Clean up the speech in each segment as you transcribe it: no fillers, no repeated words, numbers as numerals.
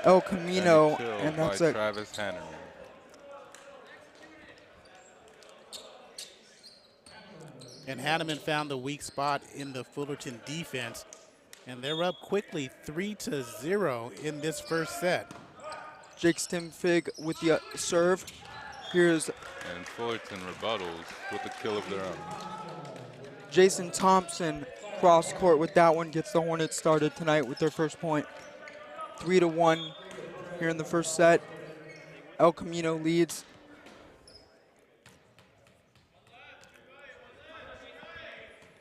El Camino, and that's by a Travis Hannerman. And Hanneman found the weak spot in the Fullerton defense, and they're up quickly 3-0 in this first set. Jake Stimfig with the serve. Here's And Fullerton rebuttals with the kill of their own. Jason Thompson cross court with that one, gets the Hornets started tonight with their first point. 3-1 here in the first set. El Camino leads.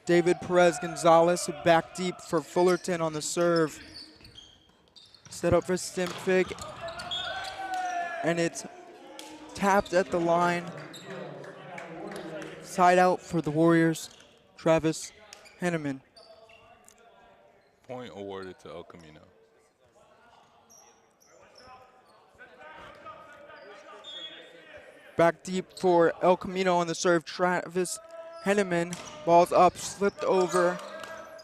David Perez Gonzalez back deep for Fullerton on the serve. Set up for Stimfig. And it's tapped at the line. Side out for the Warriors. Travis Henneman. Point awarded to El Camino. Back deep for El Camino on the serve. Travis Henneman, ball's up, slipped over,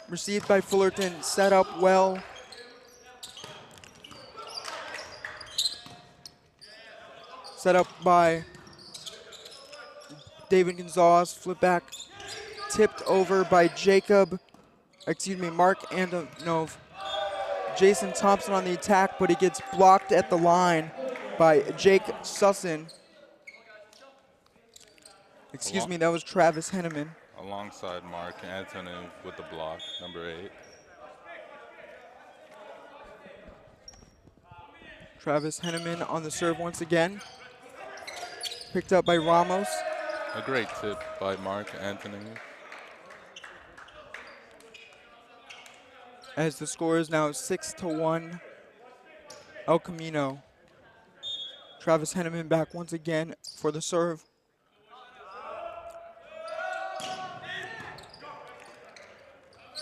received by Fullerton, set up well. Set up by David Gonzalez, flip back, tipped over by Mark Antonov. Jason Thompson on the attack, but he gets blocked at the line by Jake Sussin. That was Travis Henneman. Alongside Mark Antonov with the block, number 8. Travis Henneman on the serve once again. Picked up by Ramos. A great tip by Mark Antonov. As the score is now 6-1, El Camino. Travis Henneman back once again for the serve.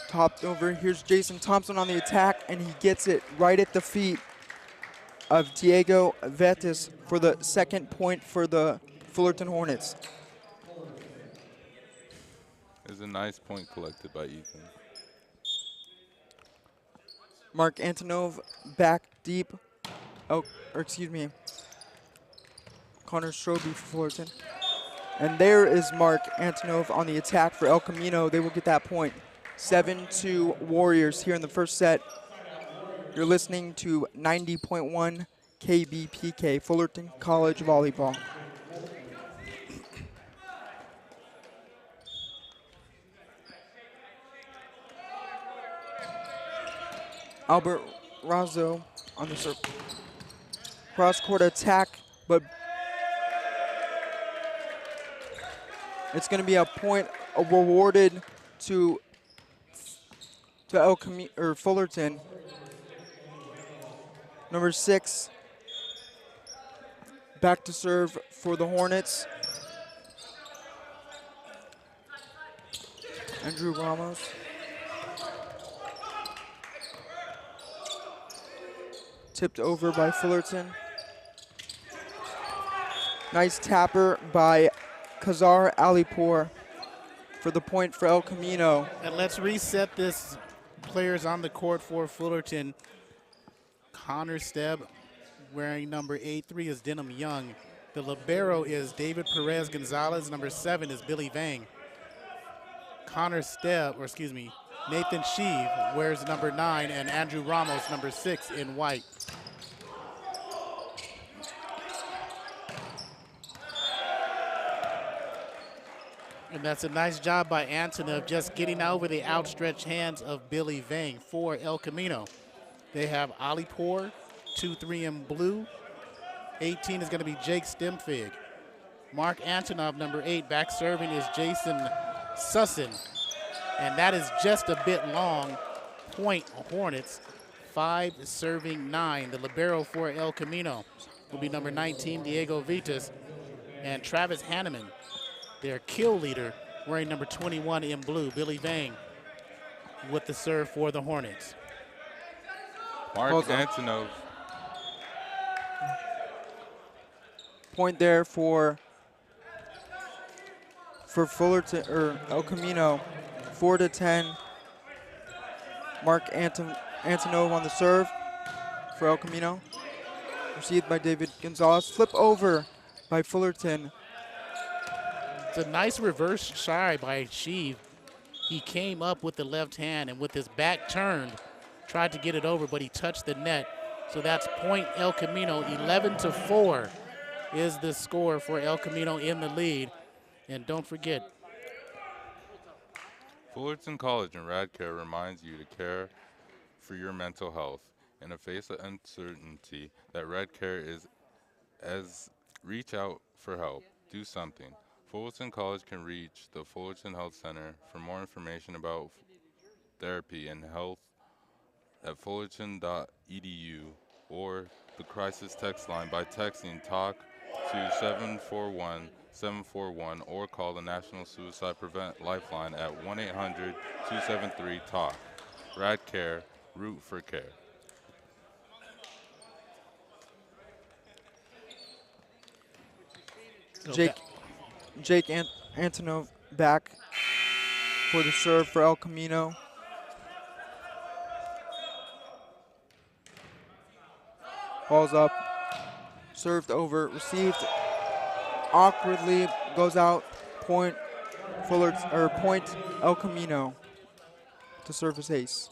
Topped over, here's Jason Thompson on the attack, and he gets it right at the feet of Diego Vetis for the second point for the Fullerton Hornets. There's a nice point collected by Ethan. Mark Antonov back deep. Connor Strobe for Fullerton. And there is Mark Antonov on the attack for El Camino. They will get that point. 7-2 Warriors here in the first set. You're listening to 90.1 KBPK, Fullerton College Volleyball. Albert Razzo on the serve. Cross-court attack, but it's going to be a point awarded to Fullerton. Number 6, back to serve for the Hornets. Andrew Ramos. Tipped over by Fullerton. Nice tapper by Khazar Alipour for the point for El Camino. And let's reset this. Players on the court for Fullerton. Connor Stebb wearing number 8-3 is Denham Young. The libero is David Perez Gonzalez. Number 7 is Billy Vang. Nathan Sheave wears number 9, and Andrew Ramos number 6 in white. And that's a nice job by Antonov just getting over the outstretched hands of Billy Vang for El Camino. They have Alipour, 2-3 in blue. 18 is going to be Jake Stimfig. Mark Antonov, number 8, back serving is Jason Sussin. And that is just a bit long. Point Hornets, 5-9. The libero for El Camino will be number 19, Diego Vitas. And Travis Hanneman, their kill leader, wearing number 21 in blue, Billy Vang, with the serve for the Hornets. Mark Antonov. Point there for Fullerton or El Camino. 4-10. Mark Antonov on the serve for El Camino. Received by David Gonzalez. Flip over by Fullerton. It's a nice reverse try by Sheev. He came up with the left hand and with his back turned, tried to get it over, but he touched the net. So that's point El Camino. 11-4 is the score for El Camino in the lead. And don't forget, Fullerton College and Radcare reminds you to care for your mental health. In a face of uncertainty, that Radcare is as reach out for help. Do something. Fullerton College can reach the Fullerton Health Center for more information about therapy and health at fullerton.edu or the crisis text line by texting TALK to 741-741 or call the National Suicide Prevent Lifeline at 1-800-273-TALK. Radcare, root for care. Jake Antonov back for the serve for El Camino. Ball's up, served over, received awkwardly, goes out, point El Camino to serve his ace.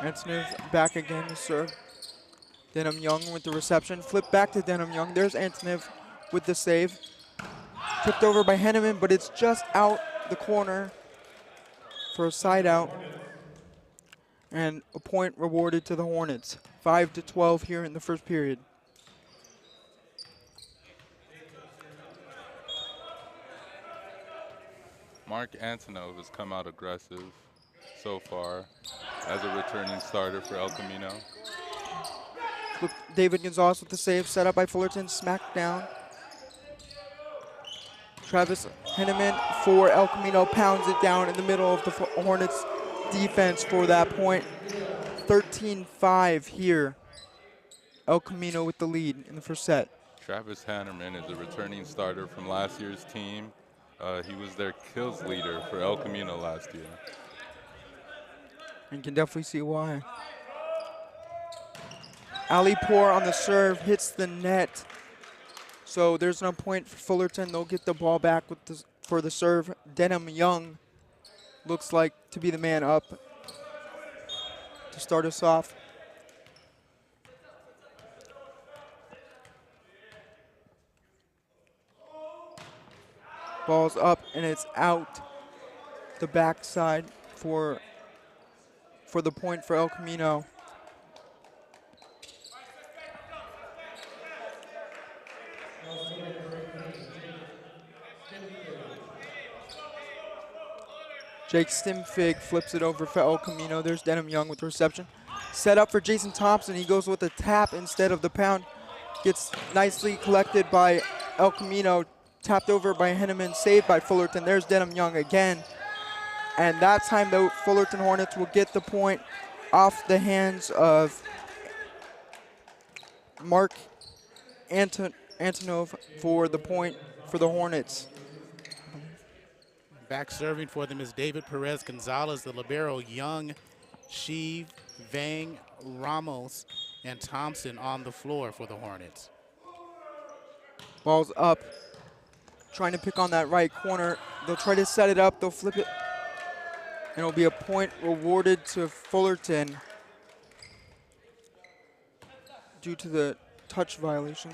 Antonov back again to serve. Denham Young with the reception. Flip back to Denham Young. There's Antonov with the save. Tipped over by Henneman, but it's just out the corner for a side out. And a point rewarded to the Hornets. 5-12 here in the first period. Mark Antonov has come out aggressive so far as a returning starter for El Camino. David Gonzalez with the save, set up by Fullerton, smacked down. Travis Henneman for El Camino pounds it down in the middle of the Hornets defense for that point. 13-5 here. El Camino with the lead in the first set. Travis Hannerman is a returning starter from last year's team. He was their kills leader for El Camino last year. You can definitely see why. Ali Poor on the serve, hits the net. So there's no point for Fullerton. They'll get the ball back with for the serve. Denham Young looks like to be the man up to start us off. Ball's up and it's out the backside for the point for El Camino. Jake Stimfig flips it over for El Camino. There's Denham Young with the reception. Set up for Jason Thompson. He goes with a tap instead of the pound. Gets nicely collected by El Camino. Tapped over by Henneman, saved by Fullerton. There's Denham Young again. And that time the Fullerton Hornets will get the point off the hands of Mark Antonov for the point for the Hornets. back serving for them is David Perez Gonzalez, the libero. Young, Sheev, Vang, Ramos, and Thompson on the floor for the Hornets. Ball's up. Trying to pick on that right corner. They'll try to set it up. They'll flip it. And it'll be a point rewarded to Fullerton due to the touch violation.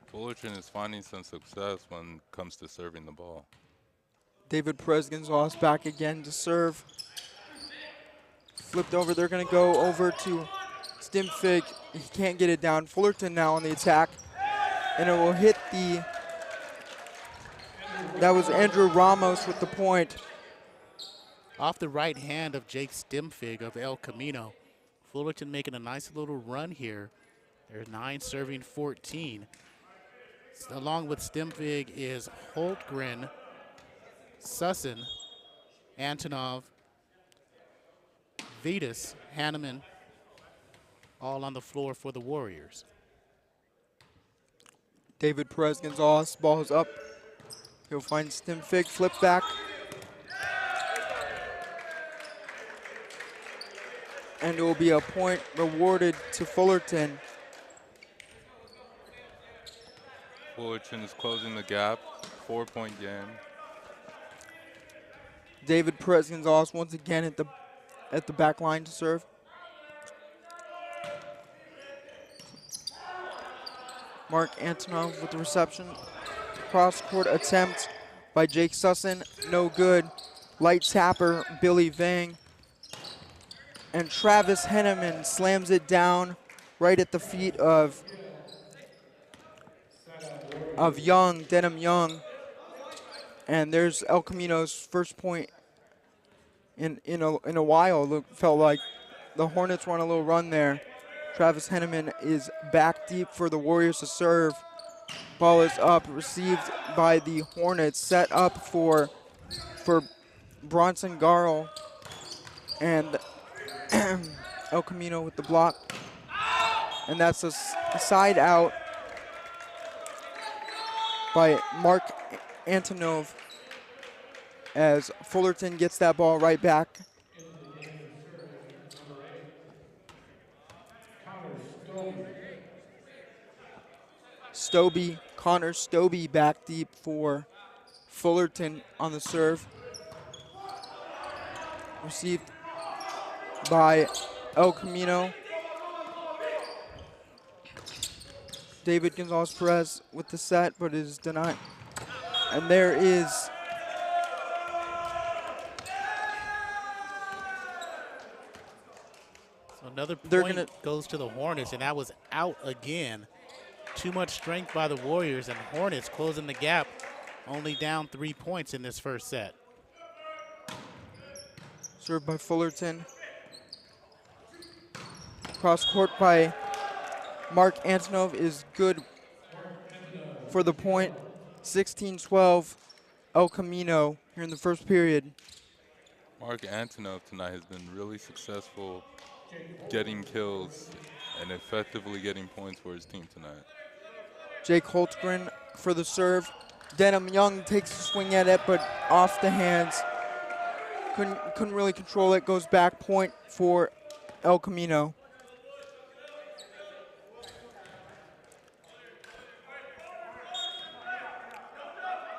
Fullerton is finding some success when it comes to serving the ball. David Perez Gonzalez back again to serve. Flipped over. They're going to go over to Stimfig. He can't get it down. Fullerton now on the attack. And it will hit the... That was Andrew Ramos with the point. Off the right hand of Jake Stimfig of El Camino. Fullerton making a nice little run here. They're 9 serving 14. Along with Stimfig is Holtgren, Sussin, Antonov, Vitas, Hanneman, all on the floor for the Warriors. David Perez Gonzalez, ball is up. He'll find Tim Fig, flip back. And it will be a point rewarded to Fullerton. Fullerton is closing the gap. 4-point game. David Perez Gonzalez once again at the back line to serve. Mark Antonov with the reception. Cross-court attempt by Jake Sussin, no good. Light tapper, Billy Vang. And Travis Henneman slams it down right at the feet of Young, Denham Young. And there's El Camino's first point in a while. Felt like the Hornets were on a little run there. Travis Henneman is back deep for the Warriors to serve. Ball is up, received by the Hornets, set up for Bronson Garl. And El Camino with the block. And that's a side out by Mark Antonov as Fullerton gets that ball right back. Connor Stobie back deep for Fullerton on the serve. Received by El Camino. David Gonzalez Perez with the set, but it is denied. And there is so another point goes to the Hornets, and that was out again. Too much strength by the Warriors, and Hornets closing the gap, only down 3 points in this first set. served by Fullerton. Cross court by Mark Antonov is good for the point. 16-12 El Camino here in the first period. Mark Antonov tonight has been really successful getting kills and effectively getting points for his team tonight. Jake Holtgren for the serve. Denham Young takes a swing at it, but off the hands. Couldn't really control it. Goes back point for El Camino.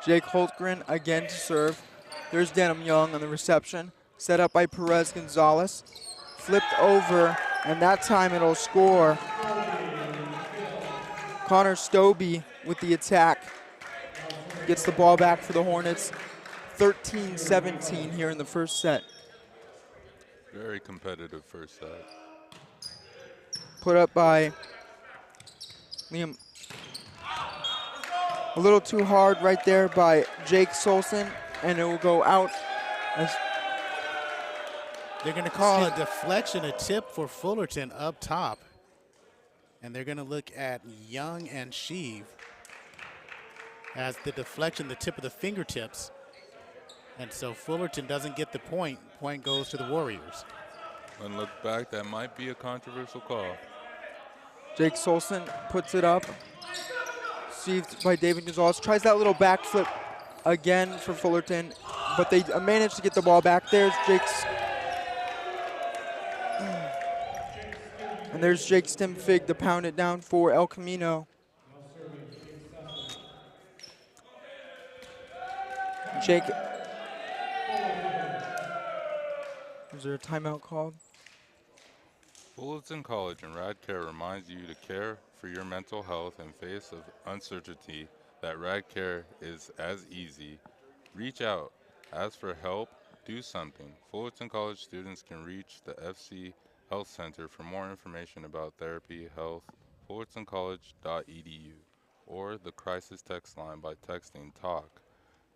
Jake Holtgren again to serve. There's Denham Young on the reception. Set up by Perez Gonzalez. Flipped over, and that time it'll score. Connor Stobie with the attack. Gets the ball back for the Hornets. 13-17 here in the first set. Very competitive first set. Put up by Liam. A little too hard right there by Jake Solson, and it will go out. They're going to call a deflection, a tip for Fullerton up top. And they're going to look at Young and Sheave as the deflection, the tip of the fingertips. And so Fullerton doesn't get the point. Point goes to the Warriors. When look back, that might be a controversial call. Jake Solson puts it up. Received by David Gonzalez. Tries that little backflip again for Fullerton, but they managed to get the ball back. There's Jake's. And there's Jake Stimfig to pound it down for El Camino. Jake. Is there a timeout called? Fullerton College and Radcare reminds you to care for your mental health in face of uncertainty. That Radcare is as easy. Reach out, ask for help, do something. Fullerton College students can reach the FC Health Center for more information about therapy, health, fullertoncollege.edu, or the crisis text line by texting TALK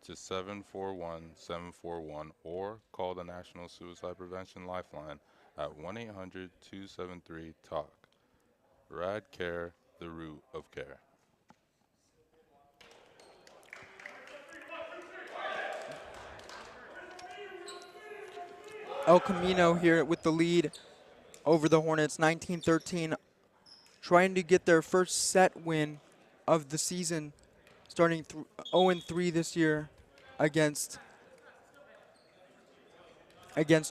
to 741-741, or call the National Suicide Prevention Lifeline at 1-800-273-TALK. Radcare, the root of care. El Camino here with the lead. over the Hornets, 19-13, trying to get their first set win of the season, starting 0-3 this year against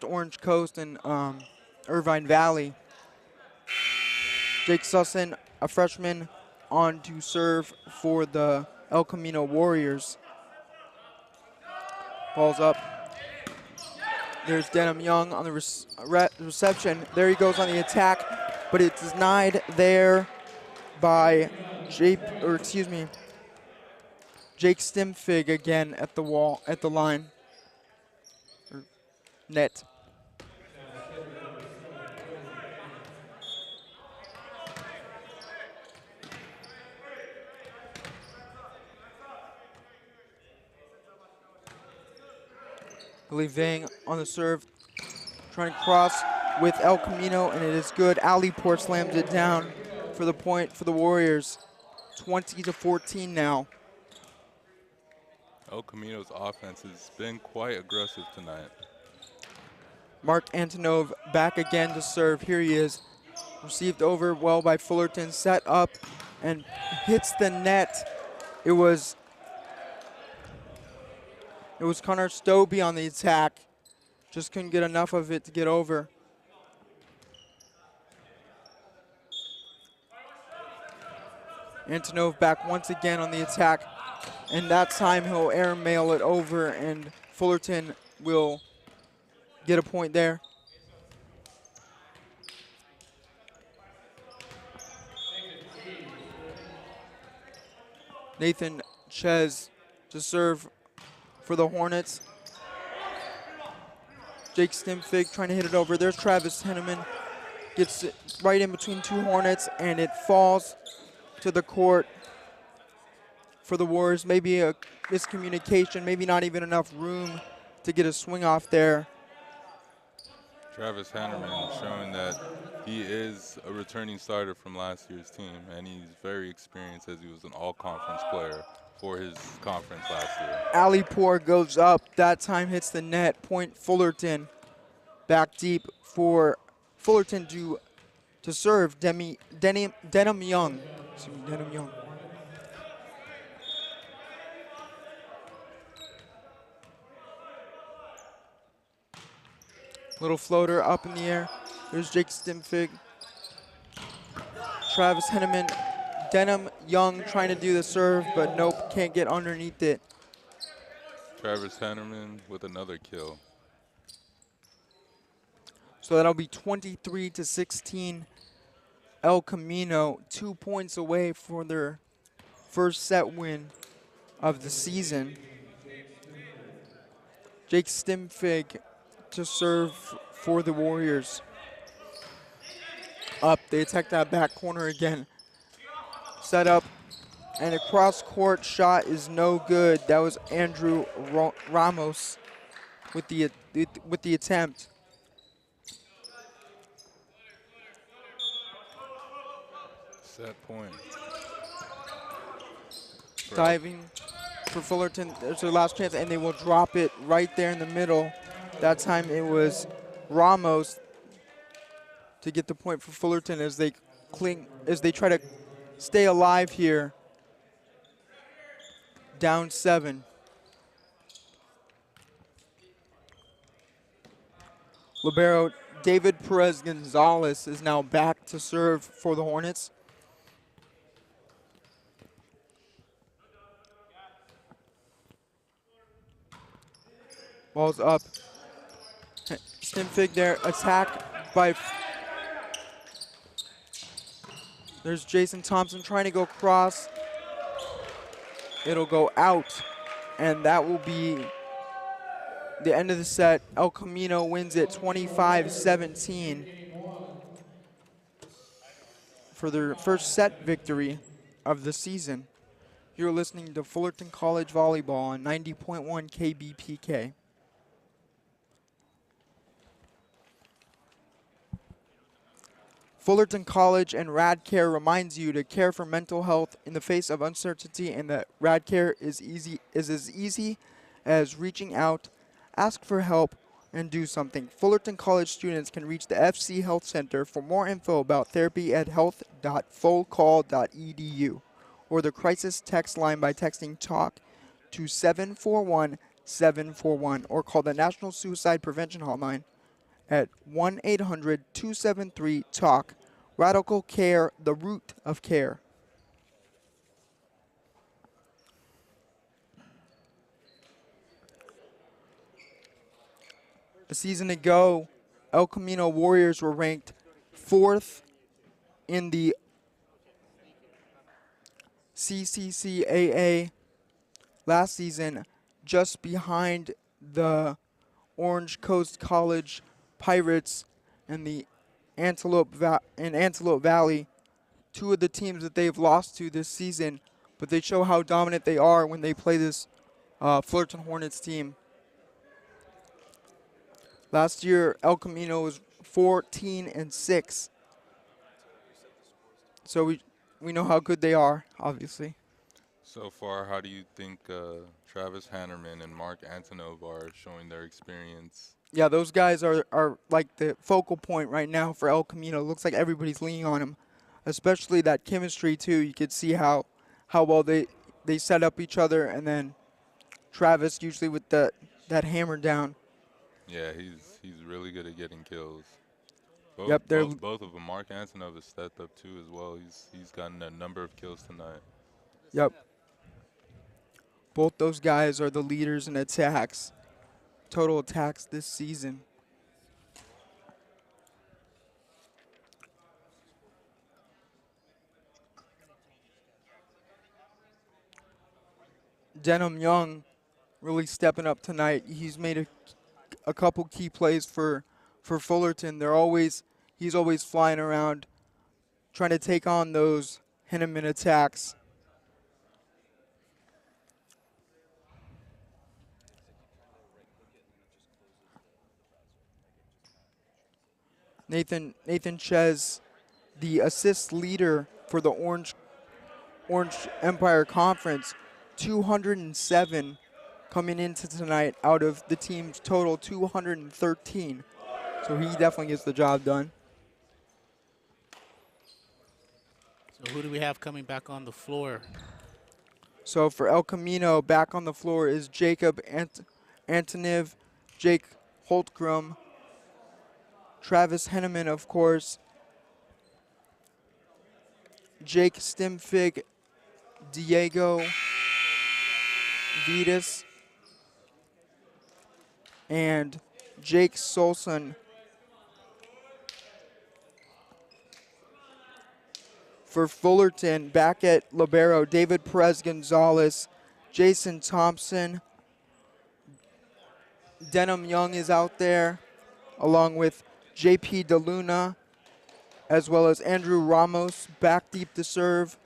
Orange Coast and Irvine Valley. Jake Sussin, a freshman, on to serve for the El Camino Warriors. Ball's up. There's Denham Young on the reception. There he goes on the attack, but it's denied there by Jake Stimfig again at the line, or net. Billy Vang on the serve, trying to cross with El Camino, and it is good. Aliport slams it down for the point for the Warriors. 20-14 now. El Camino's offense has been quite aggressive tonight. Mark Antonov back again to serve. Here he is. Received over well by Fullerton, set up and hits the net. It was Connor Stobie on the attack. Just couldn't get enough of it to get over. Antonov back once again on the attack. And that time he'll airmail it over, and Fullerton will get a point there. Nathan Ches to serve for the Hornets. Jake Stimfig trying to hit it over. There's Travis Henneman. Gets it right in between two Hornets, and it falls to the court for the Warriors. Maybe a miscommunication, maybe not even enough room to get a swing off there. Travis Henneman showing that he is a returning starter from last year's team, and he's very experienced as he was an all-conference player for his conference last year. Alipor goes up. That time hits the net. Point Fullerton. Back deep for Fullerton to serve Denham Young. Excuse me, Denham Young. Little floater up in the air. There's Jake Stimfig. Travis Henneman. Denham Young trying to do the serve, but nope, can't get underneath it. Travis Henneman with another kill. So that'll be 23-16. El Camino 2 points away for their first set win of the season. Jake Stimfig to serve for the Warriors. Up, they attack that back corner again. Set up, and a cross-court shot is no good. That was Andrew Ramos with the attempt. Set point. Diving for Fullerton. There's their last chance, and they will drop it right there in the middle. That time it was Ramos to get the point for Fullerton as they try to stay alive here. Down 7. Libero David Perez Gonzalez is now back to serve for the Hornets. Ball's up. Stimfig there, attack by... There's Jason Thompson trying to go cross. It'll go out, and that will be the end of the set. El Camino wins it 25-17 for their first set victory of the season. You're listening to Fullerton College Volleyball on 90.1 KBPK. Fullerton College and RadCare reminds you to care for mental health in the face of uncertainty, and that RadCare is as easy as reaching out, ask for help, and do something. Fullerton College students can reach the FC Health Center for more info about therapy at health.fullcall.edu or the crisis text line by texting TALK to 741-741 or call the National Suicide Prevention Hotline at 1-800-273-TALK. Radical Care, the root of care. A season ago, El Camino Warriors were ranked 4th in the CCCAA last season, just behind the Orange Coast College Pirates and the Antelope Valley, two of the teams that they've lost to this season, but they show how dominant they are when they play this Fullerton Hornets team. Last year, El Camino was 14-6. So we know how good they are, obviously. So far, how do you think Travis Hannerman and Mark Antonov are showing their experience? Yeah, those guys are like the focal point right now for El Camino. Looks like everybody's leaning on them, especially that chemistry too. You could see how well they set up each other, and then Travis usually with that hammer down. Yeah, he's really good at getting kills. Yep, Both of them. Mark Antonov has stepped up too as well. He's gotten a number of kills tonight. Yep. Both those guys are the leaders in attacks, total attacks this season. Denham Young really stepping up tonight. He's made a couple key plays for Fullerton. He's always flying around trying to take on those Henneman attacks. Nathan Ches, the assist leader for the Orange Empire Conference, 207 coming into tonight out of the team's total 213. So he definitely gets the job done. So who do we have coming back on the floor? So for El Camino, back on the floor is Jacob Antoniv, Jake Holtgrum, Travis Henneman, of course, Jake Stimfig, Diego Vitas, and Jake Solson. For Fullerton, back at libero, David Perez Gonzalez, Jason Thompson, Denham Young is out there, along with JP DeLuna, as well as Andrew Ramos, back deep to serve.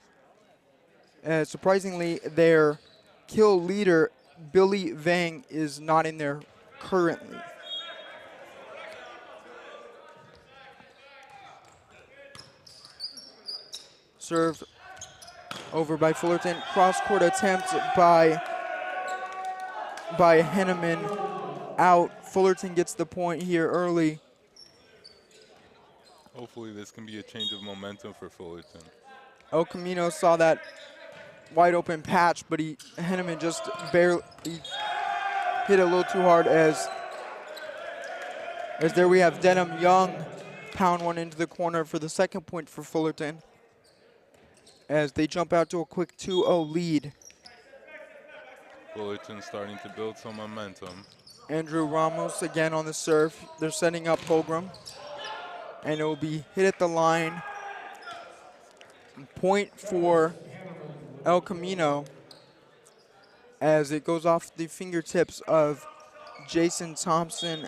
Surprisingly, their kill leader, Billy Vang, is not in there currently. Served over by Fullerton. Cross-court attempt by Henneman out. Fullerton gets the point here early. Hopefully this can be a change of momentum for Fullerton. El Camino saw that wide open patch, but Henneman just barely hit it a little too hard as there we have Denham Young pound one into the corner for the second point for Fullerton as they jump out to a quick 2-0 lead. Fullerton starting to build some momentum. Andrew Ramos again on the serve. They're setting up Holgram, and it will be hit at the line. Point for El Camino as it goes off the fingertips of Jason Thompson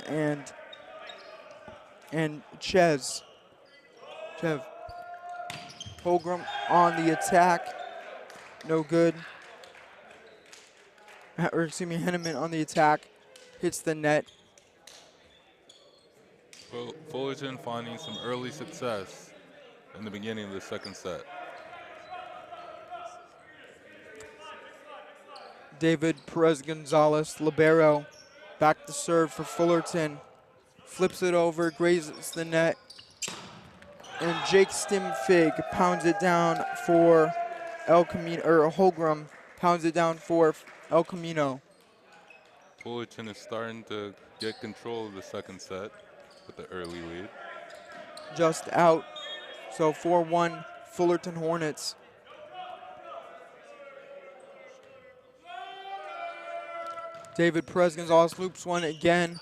and Chev. Holgram on the attack, no good. Or excuse me, Henneman on the attack, hits the net. Fullerton finding some early success in the beginning of the second set. David Perez Gonzalez, libero, Back to serve for Fullerton. Flips it over, grazes the net. And Jake Stimfig pounds it down for El Camino, or Holgram pounds it down for El Camino. Fullerton is starting to get control of the second set with the early lead. Just out. So 4-1 Fullerton Hornets. David Perez-Gonzalez loops one again.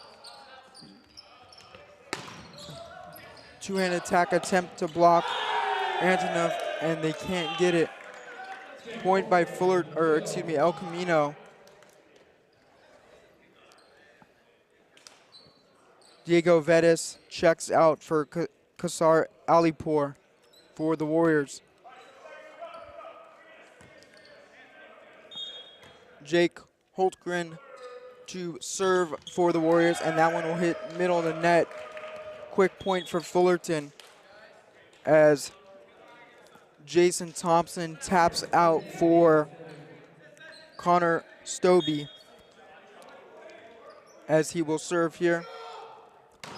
Two-hand attack attempt to block Antonov, and they can't get it. Point by El Camino. Diego Vettis checks out for Kasar Alipur for the Warriors. Jake Holtgren to serve for the Warriors, and that one will hit middle of the net. Quick point for Fullerton as Jason Thompson taps out for Connor Stobie as he will serve here.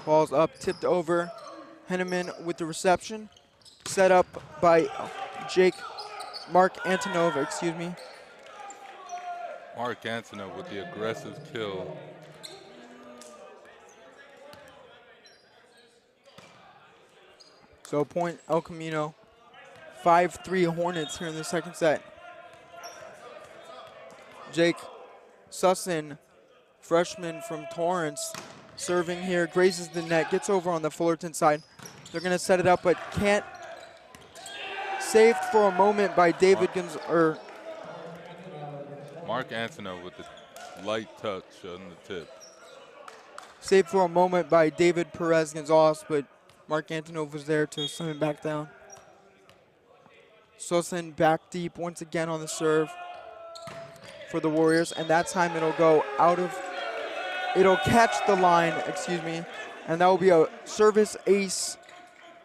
Ball's up, tipped over. Henneman with the reception. Set up by Mark Antonov, excuse me. Mark Antonov with the aggressive kill. So point El Camino. 5-3 Hornets here in the second set. Jake Sussin, freshman from Torrance, serving here, grazes the net, gets over on the Fullerton side. They're going to set it up, but can't. Saved for a moment by David Mark Antonov with the light touch on the tip. Saved for a moment by David Perez-Gonzalez, but Mark Antonov was there to slam it back down. Sussin back deep once again on the serve for the Warriors, and that time it'll go it'll catch the line, excuse me, and that will be a service ace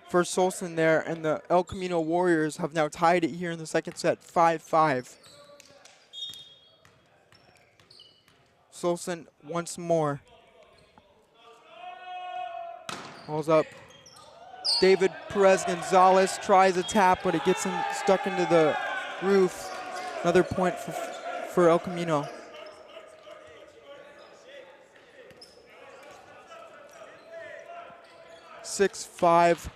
for Solson there, and the El Camino Warriors have now tied it here in the second set, 5-5. Solson once more. Ball's up. David Perez-Gonzalez tries a tap, but it gets him stuck into the roof. Another point for El Camino. (6-5)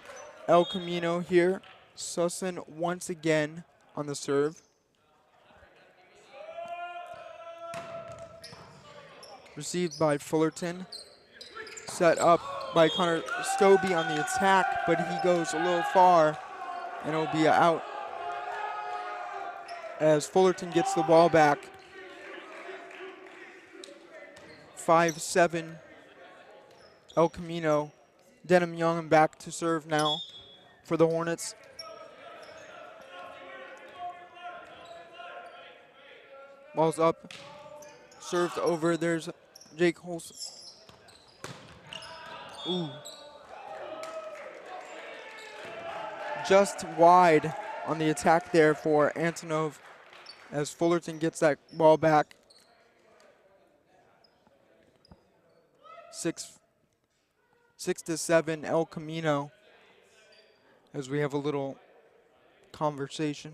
El Camino here. Sussin once again on the serve. Received by Fullerton. Set up by Connor Stobie on the attack, but he goes a little far, and it'll be out as Fullerton gets the ball back. 5-7 El Camino. Denham Young back to serve now for the Hornets. Ball's up, served over. There's Jake Holson. Ooh. Just wide on the attack there for Antonov as Fullerton gets that ball back. 6-7 El Camino as we have a little conversation.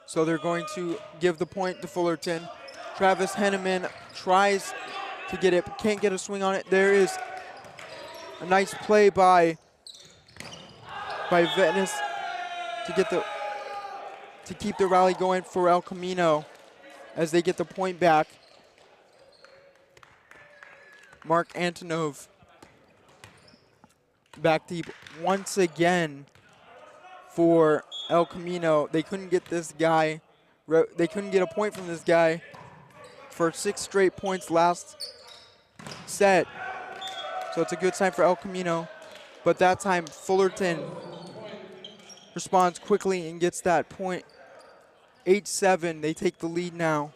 So they're going to give the point to Fullerton. Travis Henneman tries to get it, but can't get a swing on it. There is a nice play by Vettis to keep the rally going for El Camino as they get the point back. Mark Antonov back deep once again for El Camino. They couldn't get this guy. They couldn't get a point from this guy for 6 straight points last set. So it's a good sign for El Camino. But that time Fullerton responds quickly and gets that point. 8-7, they take the lead now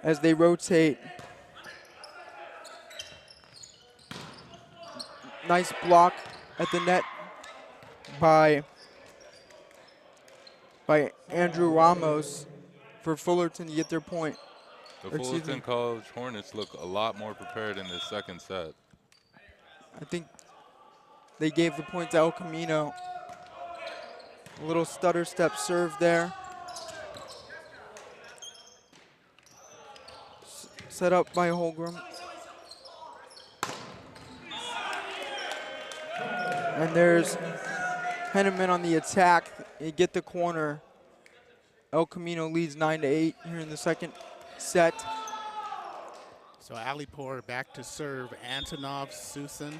as they rotate. Nice block at the net by Andrew Ramos for Fullerton to get their point. The Or excuse me, Fullerton College Hornets look a lot more prepared in this second set. I think they gave the point to El Camino. A little stutter step serve there. Set up by Holgram. And there's Henneman on the attack. They get the corner. El Camino leads 9-8 here in the second set. So Alipour back to serve. Antonov, Susan,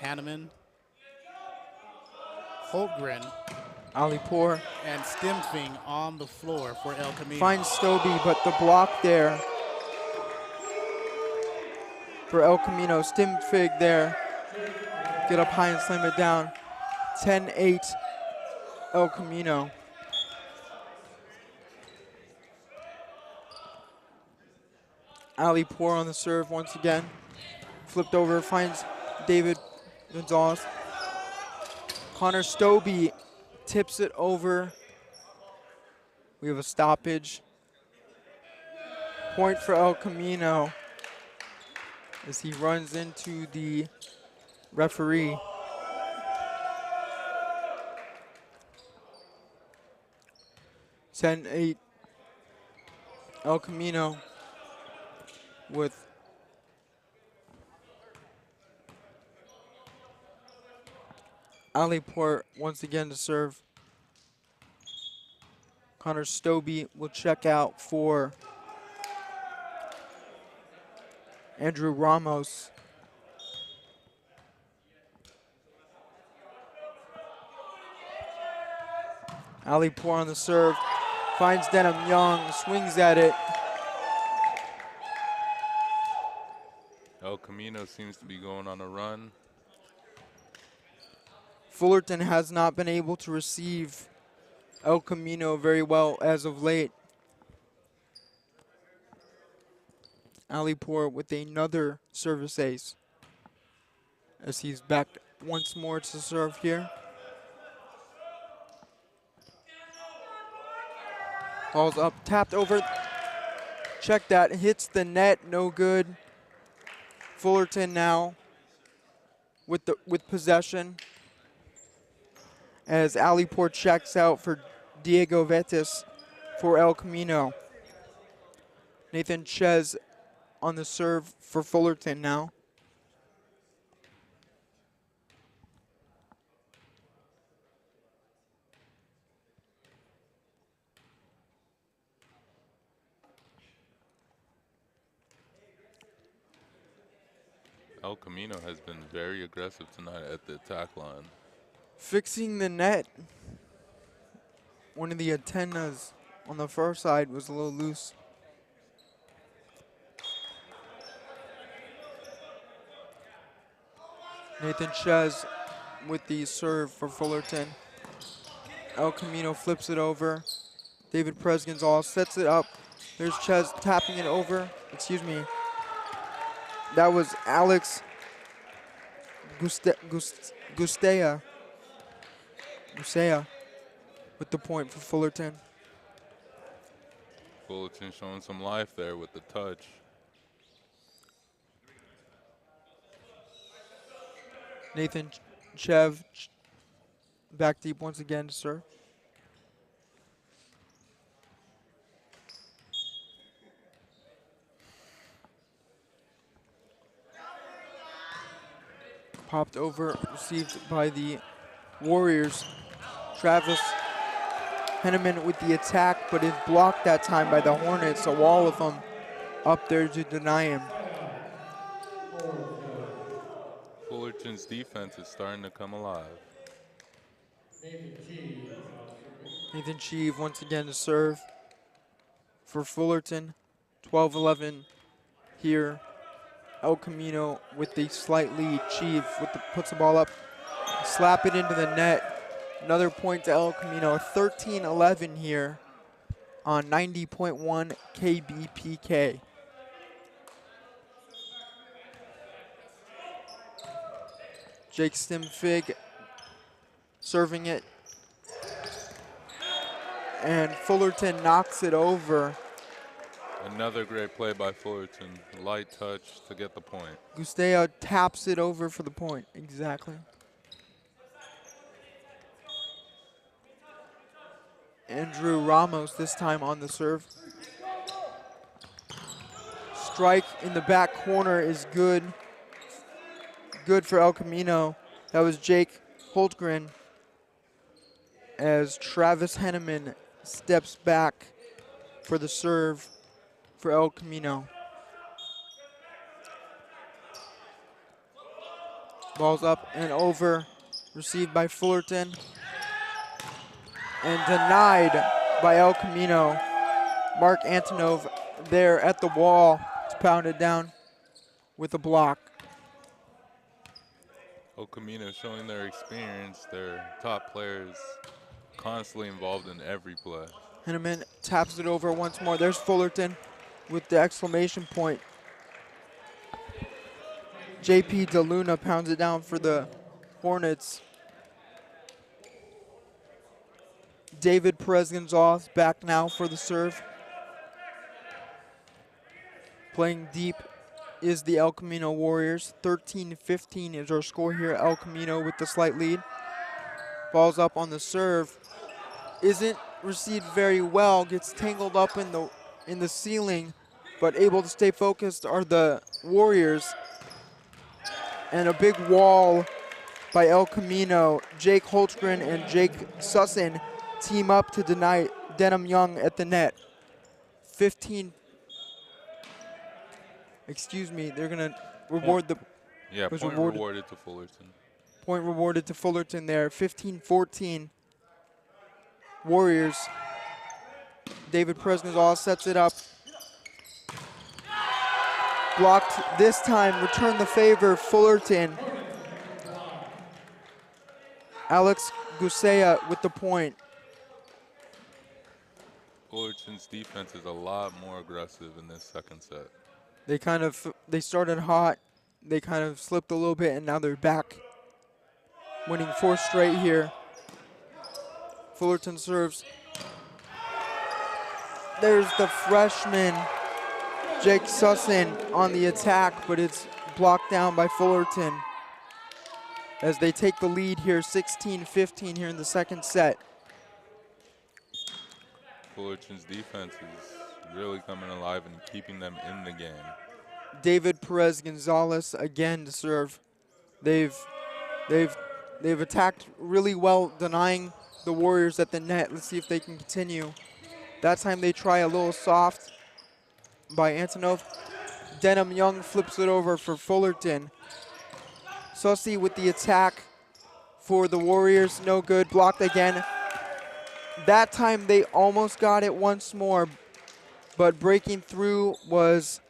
Hanneman, Holtgren, Alipour and Stimfing on the floor for El Camino. finds Stobie, but the block there for El Camino. Stimfig there. Get up high and slam it down. 10-8 El Camino. Alipour on the serve once again. Flipped over, finds David Gonzalez. Connor Stobie tips it over. We have a stoppage. Point for El Camino as he runs into the referee. (10-8) El Camino with Alipour once again to serve. Connor Stobie will check out for Andrew Ramos. Alipour on the serve, finds Denham Young, swings at it. El Camino seems to be going on a run. Fullerton has not been able to receive El Camino very well as of late. Alipour with another service ace as he's back once more to serve here. Ball's up, tapped over. Check that, hits the net, no good. Fullerton now with possession as Alipour checks out for Diego Vetis for El Camino. Nathan Ches on the serve for Fullerton now. El Camino has been very aggressive tonight at the attack line. Fixing the net. One of the antennas on the far side was a little loose. Nathan Ches with the serve for Fullerton. El Camino flips it over. David Presgonzal sets it up. There's Ches tapping it over. Excuse me. That was Alex Gustea with the point for Fullerton. Fullerton showing some life there with the touch. Nathan Chev back deep once again to serve. Popped over, received by the Warriors. Travis Henneman with the attack, but is blocked that time by the Hornets. A wall of them up there to deny him. Fullerton's defense is starting to come alive. Nathan Cheeve once again to serve for Fullerton. 12-11 here. El Camino with the slight lead. Cheeve puts the ball up, slap it into the net. Another point to El Camino. 13-11 here on 90.1 KBPK. Jake Stimfig serving it. And Fullerton knocks it over. Another great play by Fullerton. Light touch to get the point. Gustea taps it over for the point. Exactly. Andrew Ramos this time on the serve. Strike in the back corner is good. Good for El Camino. That was Jake Holtgren as Travis Henneman steps back for the serve for El Camino. Ball's up and over, received by Fullerton, and denied by El Camino. Mark Antonov there at the wall to pound it down with a block. El Camino showing their experience, their top players constantly involved in every play. Henneman taps it over once more. There's Fullerton with the exclamation point. JP DeLuna pounds it down for the Hornets. David Perez-Gonzalez back now for the serve. Playing deep is the El Camino Warriors. 13-15 is our score here. El Camino with the slight lead. Ball's up on the serve. Isn't received very well. Gets tangled up in the ceiling, but able to stay focused are the Warriors. And a big wall by El Camino. Jake Holtgren and Jake Sussin team up to deny Denham Young at the net. 15. Excuse me, they're going to reward the. Yeah, point rewarded to Fullerton. Point rewarded to Fullerton there. 15-14. Warriors. David Perez-Gonzalez sets it up. Blocked this time, return the favor, Fullerton. Alex Gusea with the point. Fullerton's defense is a lot more aggressive in this second set. They started hot, they kind of slipped a little bit, and now they're back. Winning 4 straight here. Fullerton serves. There's the freshman, Jake Sussin, on the attack, but it's blocked down by Fullerton as they take the lead here, 16-15 here in the second set. Fullerton's defense is really coming alive and keeping them in the game. David Perez-Gonzalez again to serve. They've attacked really well, denying the Warriors at the net. Let's see if they can continue. That time they try a little soft by Antonov. Denham Young flips it over for Fullerton. Sussy with the attack for the Warriors. No good. Blocked again. That time they almost got it once more, but breaking through was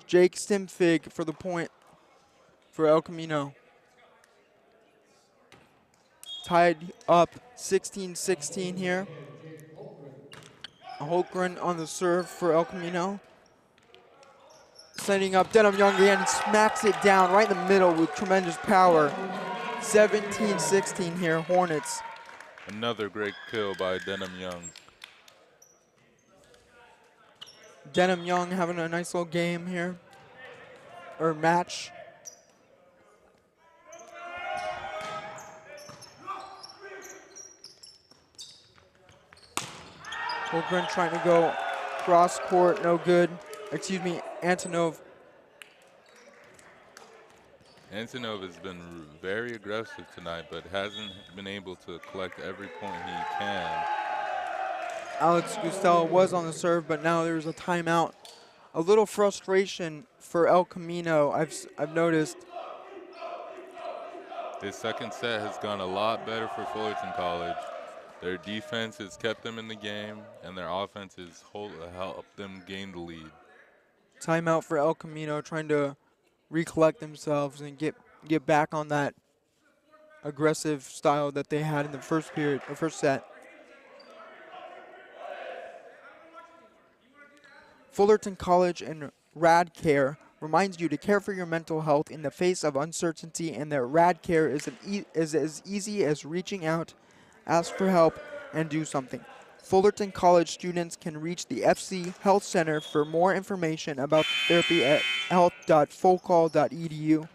Jake Stimfig for the point for El Camino. Tied up 16-16 here. Holgren on the serve for El Camino. Setting up Denham Young again, and smacks it down right in the middle with tremendous power. 17-16 here, Hornets. Another great kill by Denham Young. Denham Young having a nice little game here, or match. Holgren trying to go cross court, no good. Excuse me, Antonov. Antonov has been very aggressive tonight, but hasn't been able to collect every point he can. Alex Gustavo was on the serve, but now there's a timeout. A little frustration for El Camino, I've noticed. This second set has gone a lot better for Fullerton College. Their defense has kept them in the game, and their offense has helped them gain the lead. Timeout for El Camino, trying to recollect themselves and get back on that aggressive style that they had in the first period, or first set. Fullerton College and Radcare reminds you to care for your mental health in the face of uncertainty, and that rad care is as easy as reaching out, ask for help, and do something. Fullerton College students can reach the FC Health Center for more information about therapy at health.fullcall.edu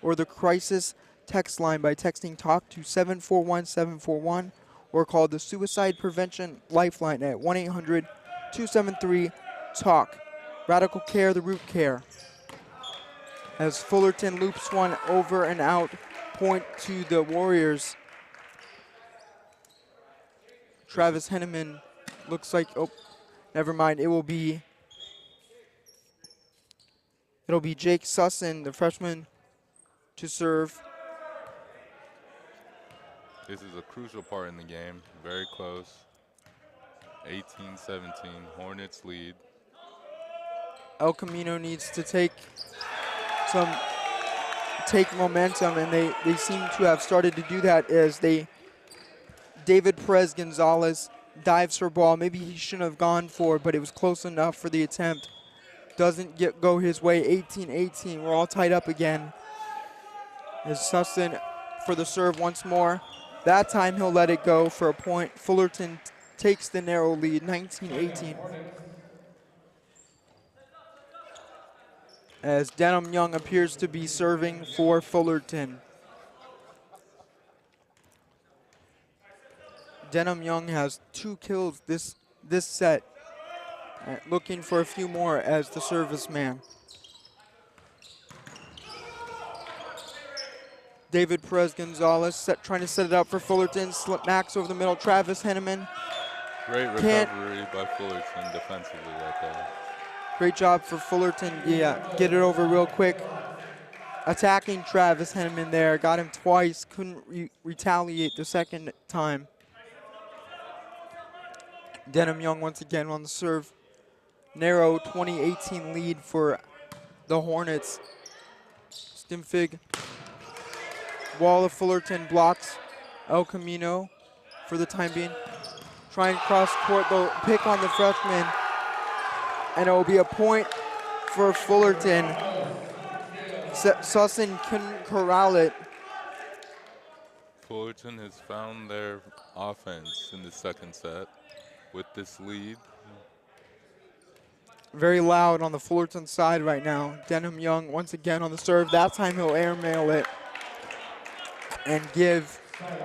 or the crisis text line by texting TALK to 741-741 or call the Suicide Prevention Lifeline at 1-800-273-TALK. Radical care, the root care. As Fullerton loops one over and out, point to the Warriors. Travis Henneman looks like, oh, never mind. It'll be Jake Sussin, the freshman, to serve. This is a crucial part in the game. Very close. 18-17. Hornets lead. El Camino needs to take momentum, and they seem to have started to do that as David Perez Gonzalez dives for ball. Maybe he shouldn't have gone for it, but it was close enough for the attempt. Doesn't go his way. 18-18. We're all tied up again. As Sussin for the serve once more. That time he'll let it go for a point. Fullerton takes the narrow lead, 19-18. As Denham Young appears to be serving for Fullerton. Denham Young has 2 kills this set. Looking for a few more as the serviceman. David Perez Gonzalez trying to set it up for Fullerton. Slip Max over the middle. Travis Henneman. Great recovery by Fullerton defensively right there. Great job for Fullerton. Yeah, get it over real quick. Attacking Travis Henneman there. Got him twice. Couldn't retaliate the second time. Denham Young once again on the serve. Narrow 20-18 lead for the Hornets. Stimfig. Wall of Fullerton blocks El Camino for the time being. Trying cross court, though, pick on the freshman. And it will be a point for Fullerton. Sussin couldn't corral it. Fullerton has found their offense in the second set with this lead. Very loud on the Fullerton side right now. Denham Young once again on the serve. That time he'll airmail it and give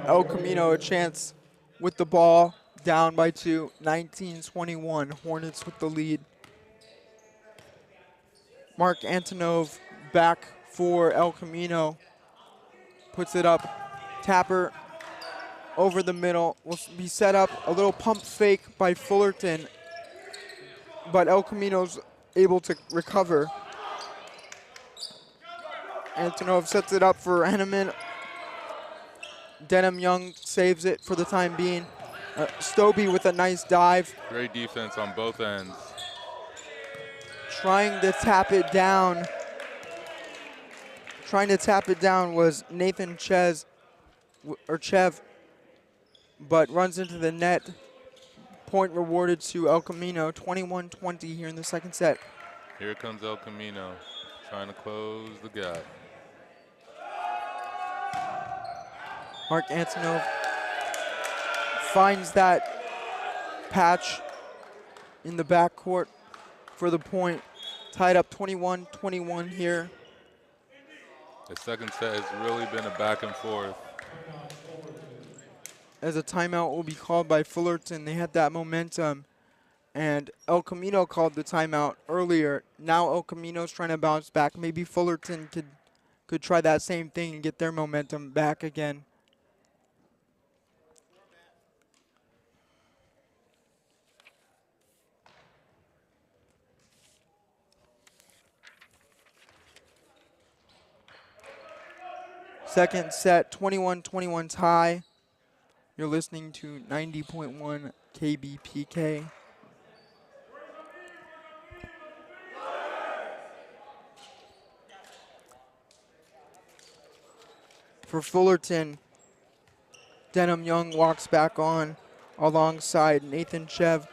El Camino a chance with the ball. Down by 2, 19-21. Hornets with the lead. Mark Antonov back for El Camino. Puts it up. Tapper over the middle. Will be set up. A little pump fake by Fullerton. But El Camino's able to recover. Antonov sets it up for Henneman. Denham Young saves it for the time being. Stobie with a nice dive. Great defense on both ends. Trying to tap it down. Was Nathan Chev, but runs into the net. Point rewarded to El Camino, 21-20 here in the second set. Here comes El Camino, trying to close the gap. Mark Antonov finds that patch in the backcourt for the point. Tied up 21-21 here. The second set has really been a back and forth. As a timeout will be called by Fullerton. They had that momentum, and El Camino called the timeout earlier. Now El Camino's trying to bounce back. Maybe Fullerton could try that same thing and get their momentum back again. Second set, 21-21 tie. You're listening to 90.1 KBPK. For Fullerton, Denham Young walks back on alongside Nathan Chev.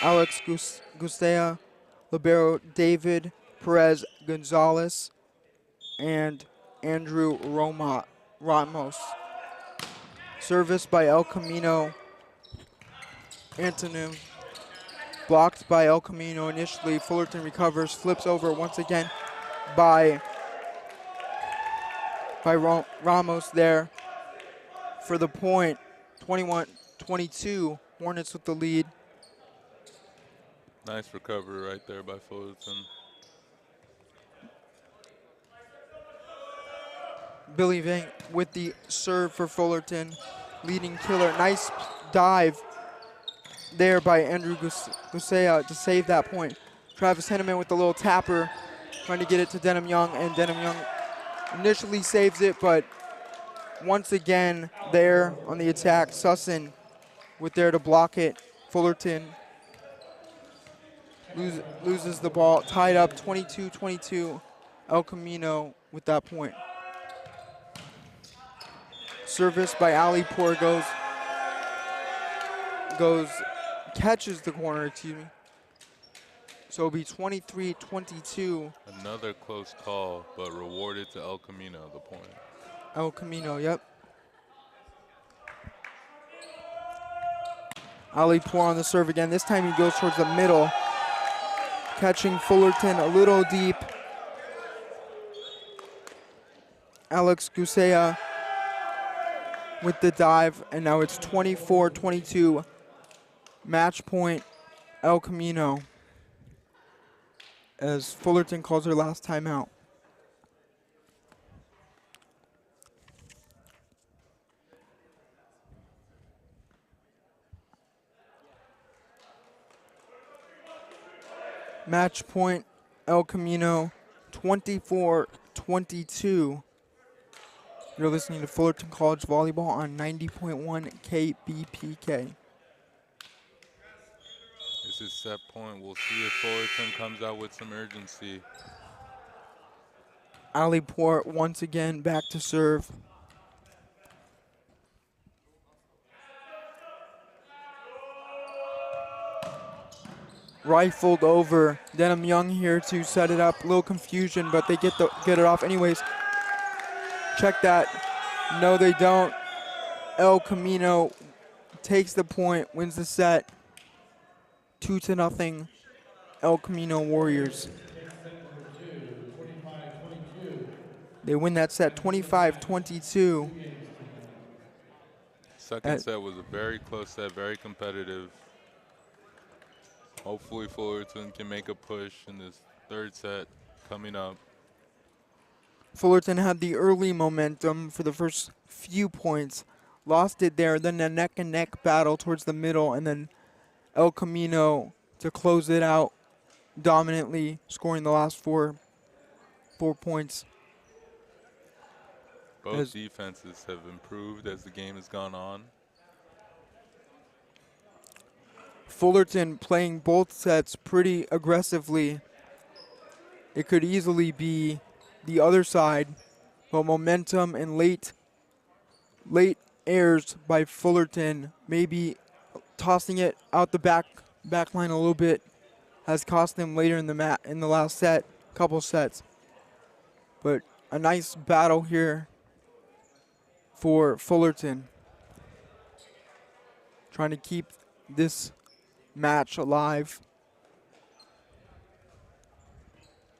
Alex Gustea libero David Perez Gonzalez, and Andrew Ramos. Service by El Camino Antonin. Blocked by El Camino initially. Fullerton recovers, flips over once again by Ramos there for the point. 21-22, Hornets with the lead. Nice recovery right there by Fullerton. Billy Vang with the serve for Fullerton. Leading killer. Nice dive there by Andrew Gusea to save that point. Travis Henneman with the little tapper, trying to get it to Denham Young, and Denham Young initially saves it, but once again there on the attack, Sussin with there to block it. Fullerton loses the ball, tied up 22-22. El Camino with that point. Service by Ali Poor catches the corner, excuse me. So it'll be 23-22. Another close call, but rewarded to El Camino, the point. El Camino, yep. Ali Poor on the serve again. This time he goes towards the middle, catching Fullerton a little deep. Alex Gusea with the dive, and now it's 24-22. Match point, El Camino, as Fullerton calls their last timeout. Match point, El Camino, 24-22. You're listening to Fullerton College Volleyball on 90.1 KBPK. This is set point. We'll see if Fullerton comes out with some urgency. Ali Port once again back to serve. Rifled over. Denham Young here to set it up. A little confusion, but they get it off anyways. Check that. No, they don't. El Camino takes the point, wins the set. 2-0. El Camino Warriors. They win that set 25-22. Second set was a very close set, very competitive. Hopefully Fullerton can make a push in this third set coming up. Fullerton had the early momentum for the first few points, lost it there, then a neck-and-neck battle towards the middle, and then El Camino to close it out dominantly, scoring the last four points. Both defenses have improved as the game has gone on. Fullerton playing both sets pretty aggressively. It could easily be the other side, but momentum and late airs by Fullerton, maybe tossing it out the back line a little bit, has cost them later in the last set, couple sets. But a nice battle here for Fullerton, trying to keep this match alive.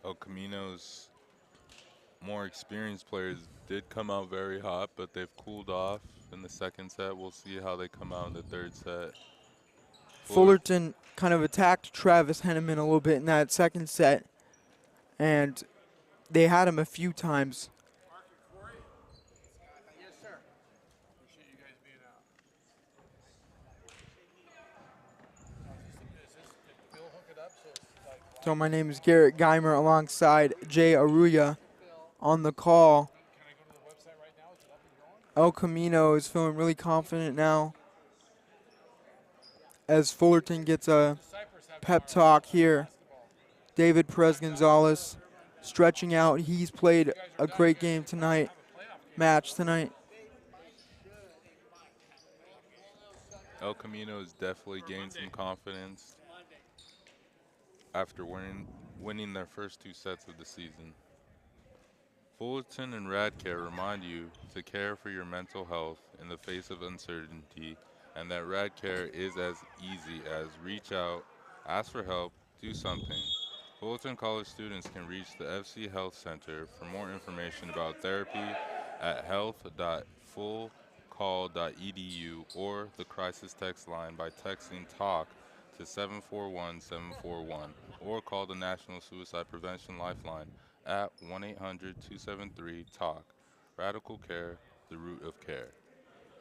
El Camino's more experienced players did come out very hot, but they've cooled off in the second set. We'll see how they come out in the third set. Fullerton kind of attacked Travis Henneman a little bit in that second set, and they had him a few times. Yes, sir. Appreciate you guys being out. Did Bill hook it up so it's like? So my name is Garrett Geimer alongside Jay Aruya on the call. Can I go to the website right now? Is it up and going? El Camino is feeling really confident now as Fullerton gets a pep talk here. David Perez Gonzalez stretching out. He's played a great game tonight, match tonight. El Camino has definitely gained some confidence. after winning their first 2 sets of the season. Fullerton and Radcare remind you to care for your mental health in the face of uncertainty, and that Radcare is as easy as reach out, ask for help, do something. Fullerton College students can reach the FC Health Center for more information about therapy at health.fullcall.edu or the crisis text line by texting TALK to 741-741 or call the National Suicide Prevention Lifeline at 1-800-273-TALK. Radical care, the root of care.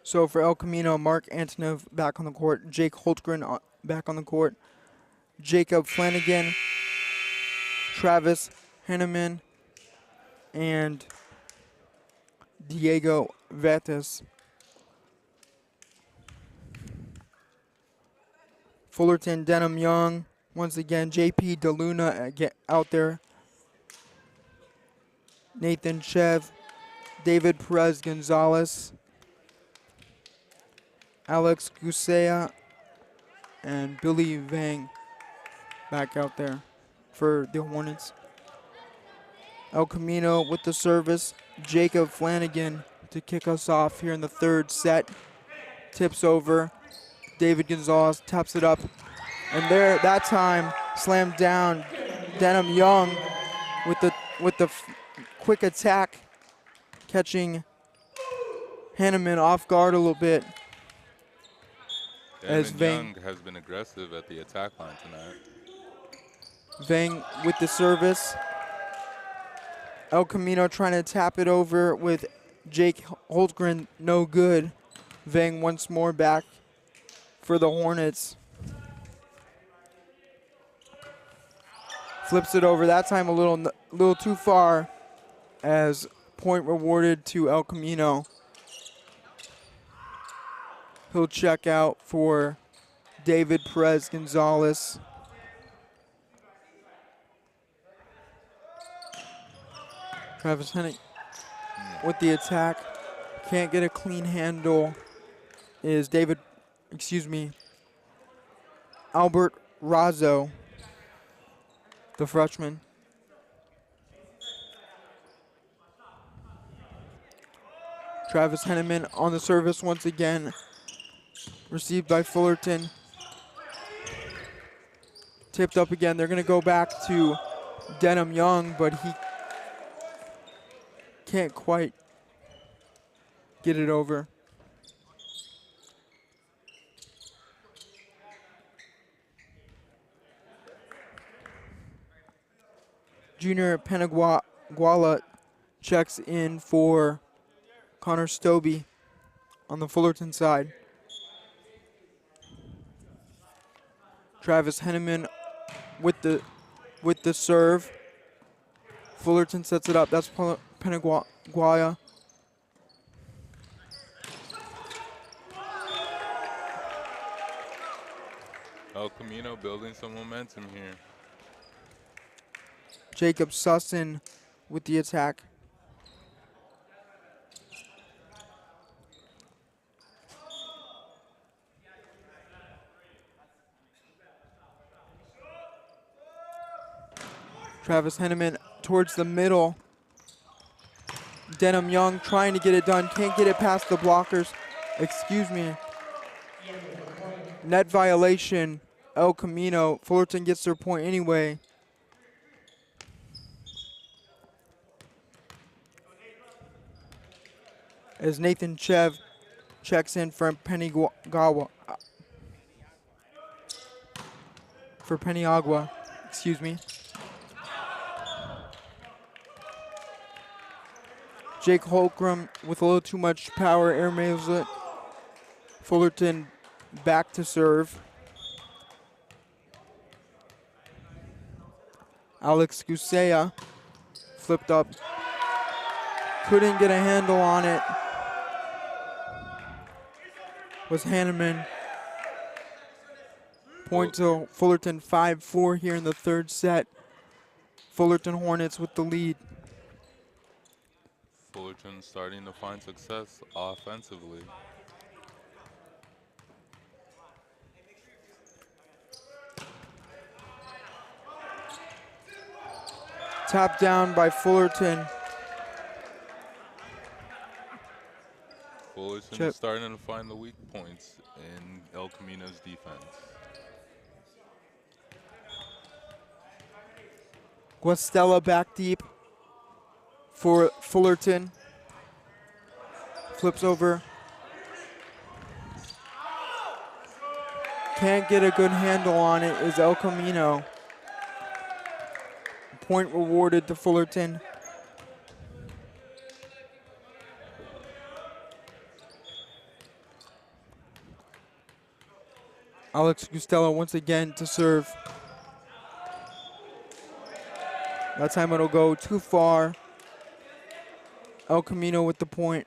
So for El Camino, Mark Antonov back on the court, Jake Holtgren back on the court, Jacob Flanagan, Travis Henneman, and Diego Vetas. Fullerton, Denham Young, once again, JP DeLuna out there. Nathan Chev, David Perez Gonzalez, Alex Gusea, and Billy Vang back out there for the Hornets. El Camino with the service, Jacob Flanagan to kick us off here in the third set. Tips over, David Gonzalez taps it up, and there that time slammed down. Denham Young with the quick attack, catching Hanneman off guard a little bit. As Young has been aggressive at the attack line tonight. Vang with the service. El Camino trying to tap it over with Jake Holtgren, no good. Vang once more back for the Hornets. Flips it over, that time a little too far, as point rewarded to El Camino. He'll check out for David Perez Gonzalez. Travis Hennig with the attack. Can't get a clean handle. Is Albert Razzo, the freshman. Travis Henneman on the service once again. Received by Fullerton. Tipped up again. They're going to go back to Denham Young, but he can't quite get it over. Junior Penaguala checks in for Connor Stobie on the Fullerton side. Travis Henneman with the serve. Fullerton sets it up. That's Penaguala. El Camino building some momentum here. Jacob Sussin with the attack. Travis Henneman towards the middle. Denham Young trying to get it done. Can't get it past the blockers. Excuse me. Net violation. El Camino. Fullerton gets their point anyway. As Nathan Chev checks in for Peniagua. Excuse me. Jake Holcrum with a little too much power, airmails it. Fullerton back to serve. Alex Gusea flipped up. Couldn't get a handle on it. Was Hanneman. Point to Fullerton 5-4 here in the third set. Fullerton Hornets with the lead. Fullerton starting to find success offensively. Tap down by Fullerton. Fullerton Chip. is starting to find the weak points in El Camino's defense. Guastella back deep for Fullerton. Flips over. Can't get a good handle on it is El Camino. Point rewarded to Fullerton. Alex Guastella once again to serve. That time it'll go too far. El Camino with the point.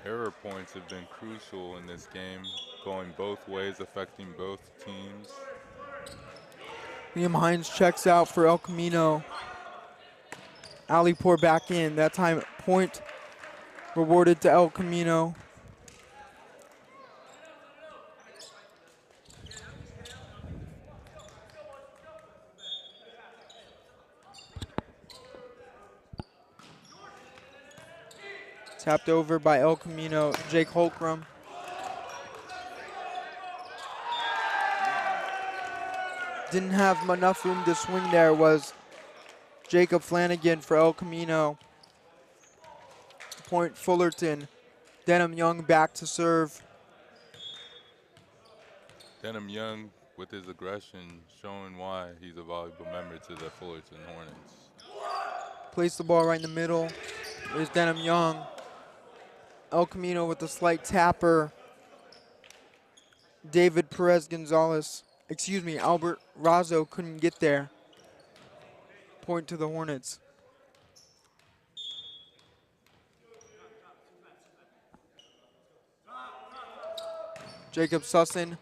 Error points have been crucial in this game, going both ways, affecting both teams. Liam Hines checks out for El Camino. Alipour back in. That time point rewarded to El Camino. Tapped over by El Camino, Jake Holcrum. Didn't have enough room to swing there was Jacob Flanagan for El Camino. Point Fullerton. Denham Young back to serve. Denham Young, with his aggression, showing why he's a valuable member to the Fullerton Hornets. Place the ball right in the middle. There's Denham Young. El Camino with the slight tapper. David Perez Gonzalez, Albert Razzo couldn't get there. Point to the Hornets. Jacob Sussin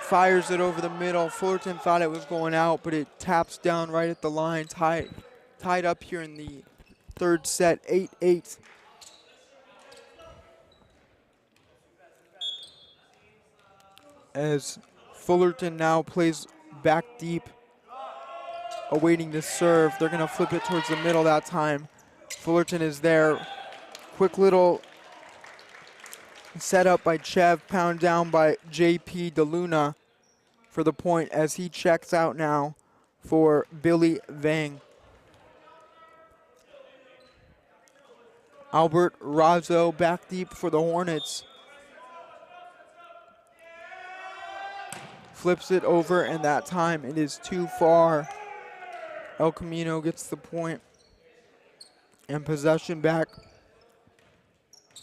fires it over the middle. Fullerton thought it was going out, but it taps down right at the line. Tied up here in the third set, 8-8. As Fullerton now plays back deep, awaiting the serve. They're gonna flip it towards the middle that time. Fullerton is there. Quick little setup by Chev, pound down by JP DeLuna for the point as he checks out now for Billy Vang. Albert Razzo back deep for the Hornets. Flips it over, and that time it is too far. El Camino gets the point and possession back.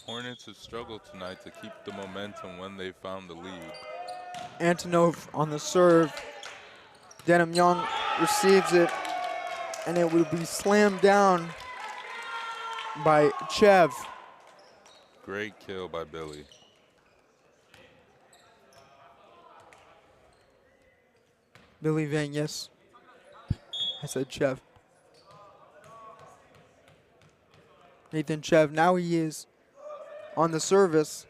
Hornets have struggled tonight to keep the momentum when they found the lead. Antonov on the serve. Denham Young receives it, and it will be slammed down by Chev. Great kill by Billy. Billy Vang, yes. I said Chev. Nathan Chev, now he is on the service.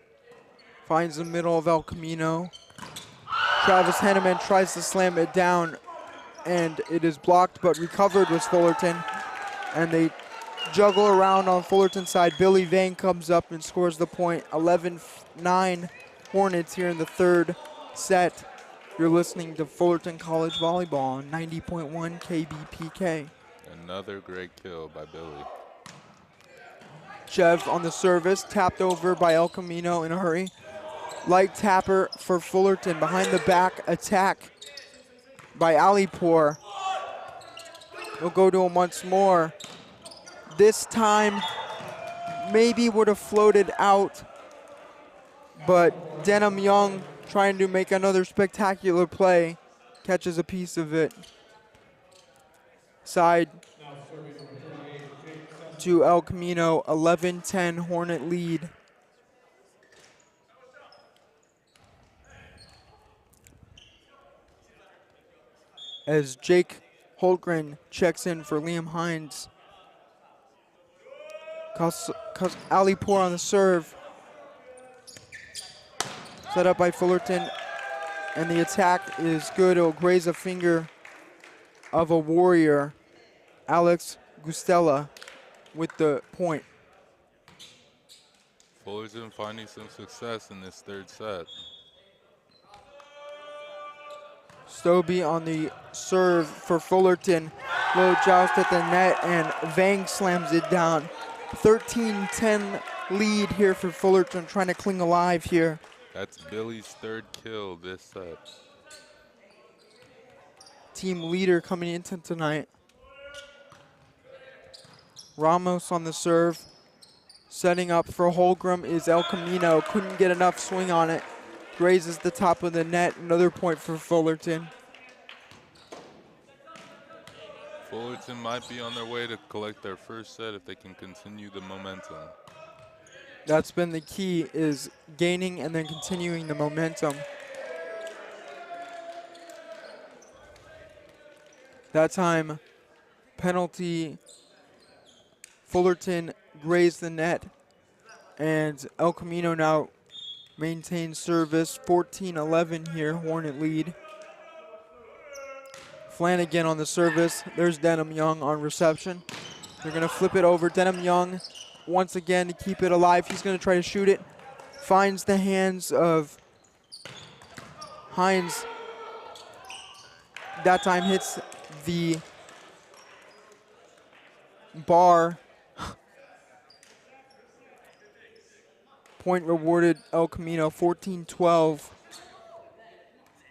Finds the middle of El Camino. Travis Henneman tries to slam it down, and it is blocked, but recovered was Fullerton. And they juggle around on Fullerton's side. Billy Vang comes up and scores the point. 11-9 Hornets here in the third set. You're listening to Fullerton College Volleyball on 90.1 KBPK. Another great kill by Billy. Chev on the service, tapped over by El Camino in a hurry. Light tapper for Fullerton, behind the back attack by Alipour. We'll go to him once more. This time, maybe would have floated out, but Denham Young trying to make another spectacular play, catches a piece of it. Side to El Camino, 11-10 Hornet lead. As Jake Holgren checks in for Liam Hines. Alipour on the serve. Set up by Fullerton, and the attack is good. It'll graze a finger of a Warrior, Alex Gustella, with the point. Fullerton finding some success in this third set. Stobie on the serve for Fullerton. Low joust at the net, and Vang slams it down. 13-10 lead here for Fullerton, trying to cling alive here. That's Billy's third kill this set. Team leader coming into tonight. Ramos on the serve. Setting up for Holgram is El Camino. Couldn't get enough swing on it. Grazes the top of the net. Another point for Fullerton. Fullerton might be on their way to collect their first set if they can continue the momentum. That's been the key, is gaining and then continuing the momentum. That time, penalty, Fullerton grazed the net, and El Camino now maintains service. 14-11 here, Hornet lead. Flanagan on the service. There's Denham Young on reception. They're going to flip it over. Denham Young once again to keep it alive. He's going to try to shoot it. Finds the hands of Hines. That time hits the bar. Point rewarded El Camino, 14-12.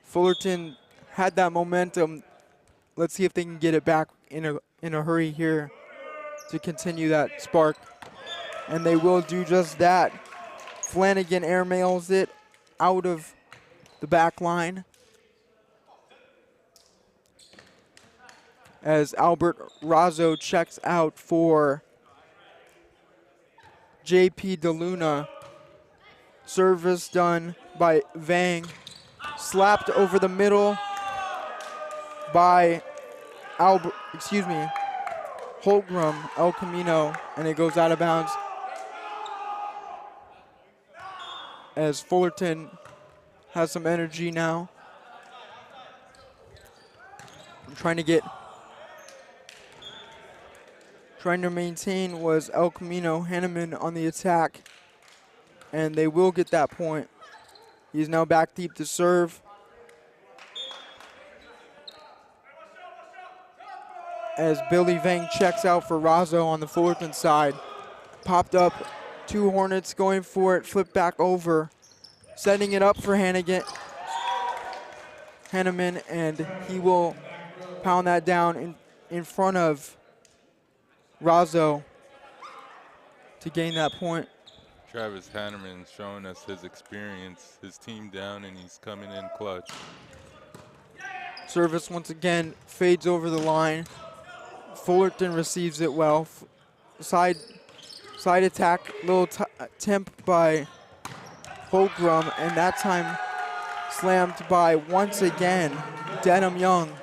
Fullerton had that momentum. Let's see if they can get it back in a hurry here to continue that spark. And they will do just that. Flanagan airmails it out of the back line as Albert Razzo checks out for JP DeLuna. Service done by Vang. Slapped over the middle by Holgram, El Camino, and it goes out of bounds. As Fullerton has some energy now. Trying to maintain was El Camino. Hanneman on the attack, and they will get that point. He's now back deep to serve. As Billy Vang checks out for Razzo on the Fullerton side. Popped up, two Hornets going for it, flip back over. Setting it up for Hanneman, and he will pound that down in front of Razzo to gain that point. Travis Hanneman showing us his experience, his team down, and he's coming in clutch. Service once again fades over the line. Fullerton receives it well. Side attack, little temp by Holgram, and that time slammed by, once again, Denham Young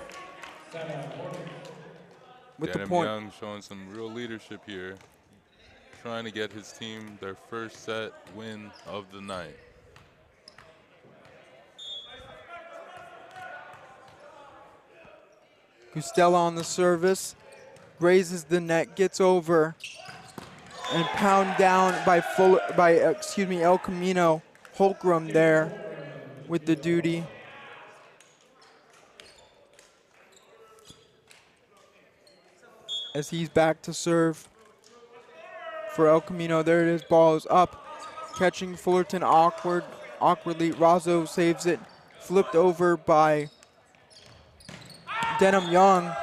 with the point. Denham Young showing some real leadership here, trying to get his team their first set win of the night. Gustella on the service, grazes the net, gets over, and pound down by El Camino. Holgram there with the duty. As he's back to serve for El Camino. There it is, ball is up. Catching Fullerton awkwardly. Razzo saves it. Flipped over by Denham Young.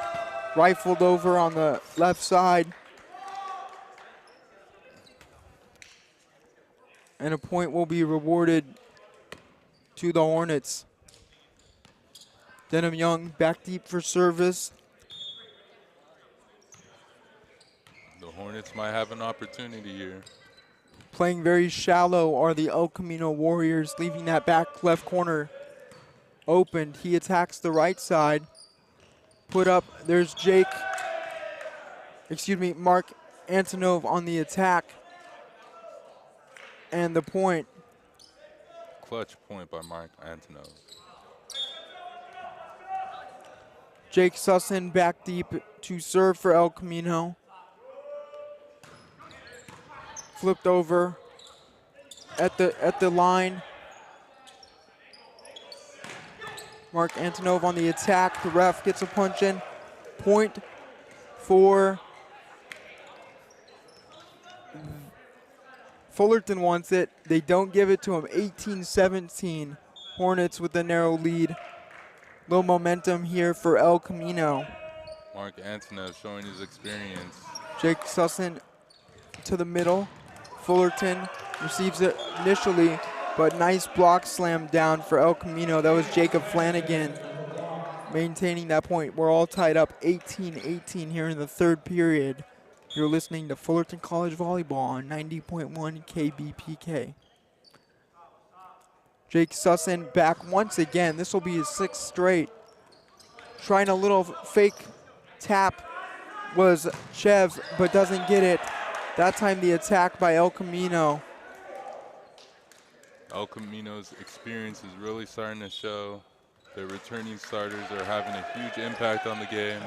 Rifled over on the left side. And a point will be rewarded to the Hornets. Denham Young back deep for service. The Hornets might have an opportunity here. Playing very shallow are the El Camino Warriors, leaving that back left corner opened. He attacks the right side. Put up, there's Mark Antonov on the attack. And the point. Clutch point by Mark Antonov. Jake Sussin back deep to serve for El Camino. Flipped over at the line. Mark Antonov on the attack. The ref gets a punch in. Point for Fullerton wants it. They don't give it to him. 18-17. Hornets with a narrow lead. Low momentum here for El Camino. Mark Antonov showing his experience. Jake Sussin to the middle. Fullerton receives it initially, but nice block slam down for El Camino. That was Jacob Flanagan maintaining that point. We're all tied up 18-18 here in the third period. You're listening to Fullerton College Volleyball on 90.1 KBPK. Jake Sussin back once again. This will be his sixth straight. Trying a little fake tap was Chev, but doesn't get it. That time the attack by El Camino. El Camino's experience is really starting to show. Their returning starters are having a huge impact on the game.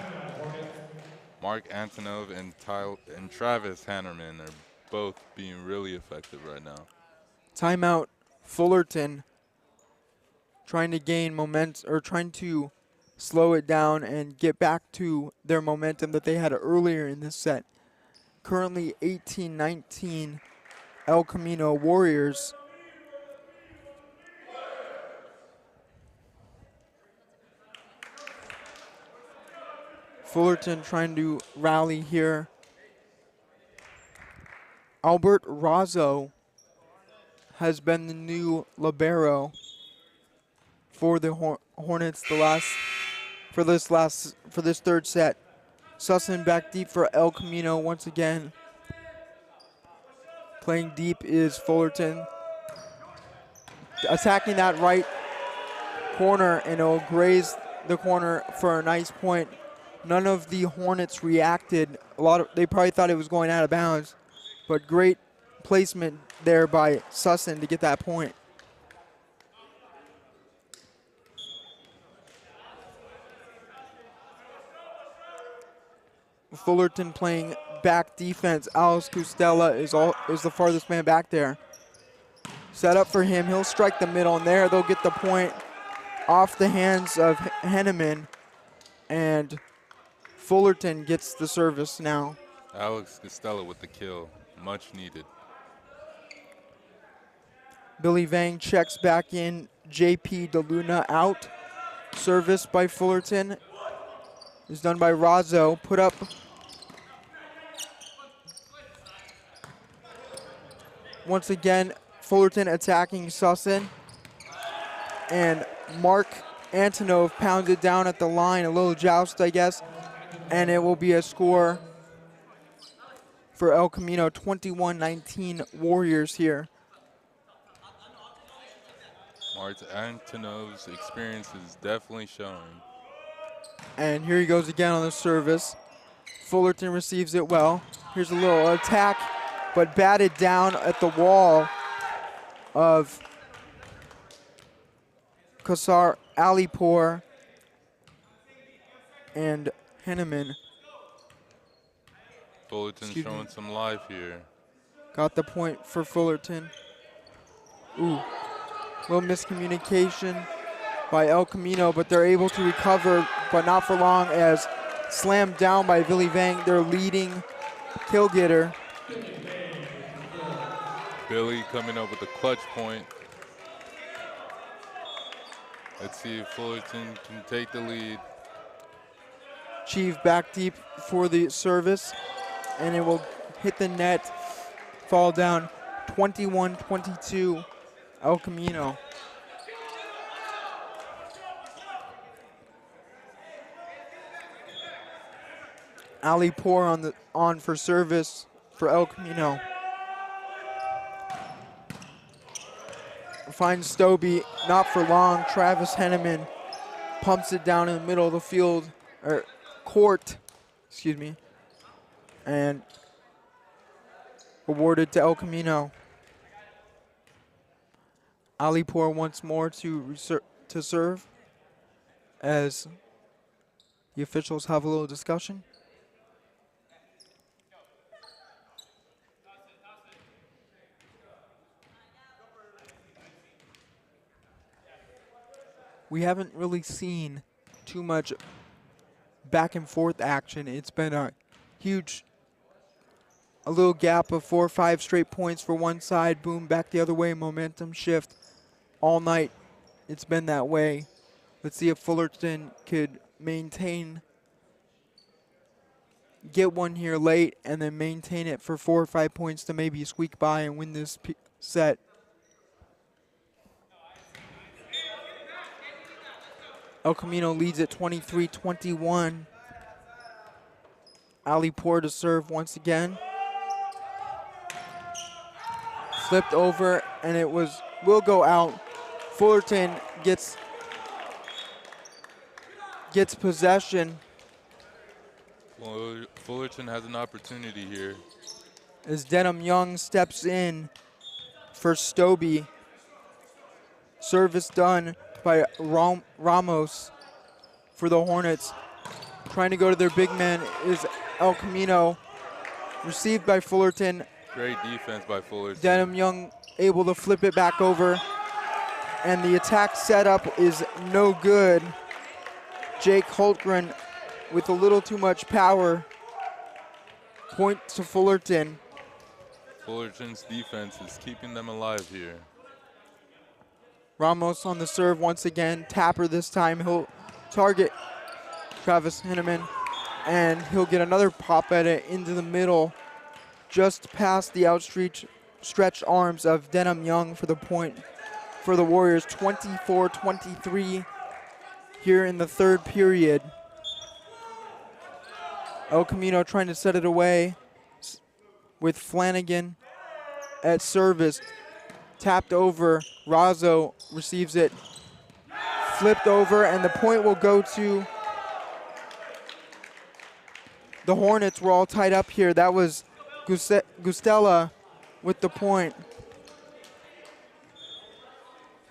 Mark Antonov and Travis Hannerman are both being really effective right now. Timeout, Fullerton trying to gain momentum, or trying to slow it down and get back to their momentum that they had earlier in this set. Currently 18-19 El Camino Warriors. Fullerton trying to rally here. Albert Razzo has been the new libero for the Hornets for this third set. Sussin back deep for El Camino once again. Playing deep is Fullerton. Attacking that right corner, and it'll graze the corner for a nice point. None of the Hornets reacted. They probably thought it was going out of bounds, but great placement there by Sussin to get that point. Fullerton playing back defense. Alice Costella is the farthest man back there. Set up for him. He'll strike the middle, and there they'll get the point off the hands of Henneman, and Fullerton gets the service now. Alex Costello with the kill, much needed. Billy Vang checks back in. JP DeLuna out. Service by Fullerton is done by Razzo. Put up. Once again, Fullerton attacking Sussin. And Mark Antonov pounds it down at the line. A little joust, I guess. And it will be a score for El Camino. 21-19 Warriors here. Mark Antonov's experience is definitely showing. And here he goes again on the service. Fullerton receives it well. Here's a little attack, but batted down at the wall of Kassar Alipour and Henneman. Fullerton showing some life here. Got the point for Fullerton. Ooh, little miscommunication by El Camino, but they're able to recover, but not for long, as slammed down by Billy Vang, their leading kill getter. Billy coming up with a clutch point. Let's see if Fullerton can take the lead. Chief back deep for the service, and it will hit the net, fall down. 21-22 El Camino. Alipour on for service for El Camino. Finds Stobie, not for long. Travis Henneman pumps it down in the middle of the field, or court, excuse me, and awarded to El Camino. Alipour once more to serve, as The officials have a little discussion. We haven't really seen too much back and forth action. It's been a little gap of 4 or 5 straight points for one side, boom, back the other way, momentum shift. All night it's been that way. Let's see if Fullerton could get one here late and then maintain it for 4 or 5 points to maybe squeak by and win this set. El Camino leads at 23-21. Ali Poor to serve once again. Flipped over, and it will go out. Fullerton gets possession. Fullerton has an opportunity here. As Denham Young steps in for Stobie. Service done by Ramos for the Hornets. Trying to go to their big man is El Camino. Received by Fullerton. Great defense by Fullerton. Denham Young able to flip it back over. And the attack setup is no good. Jake Holtgren with a little too much power. Point to Fullerton. Fullerton's defense is keeping them alive here. Ramos on the serve once again. Tapper this time. He'll target Travis Henneman. And he'll get another pop at it into the middle. Just past the outstretched arms of Denham Young for the point for the Warriors. 24-23 here in the third period. El Camino trying to set it away with Flanagan at service. Tapped over. Razzo receives it. Flipped over, and the point will go to the Hornets. We're all tied up here. That was Gustella with the point.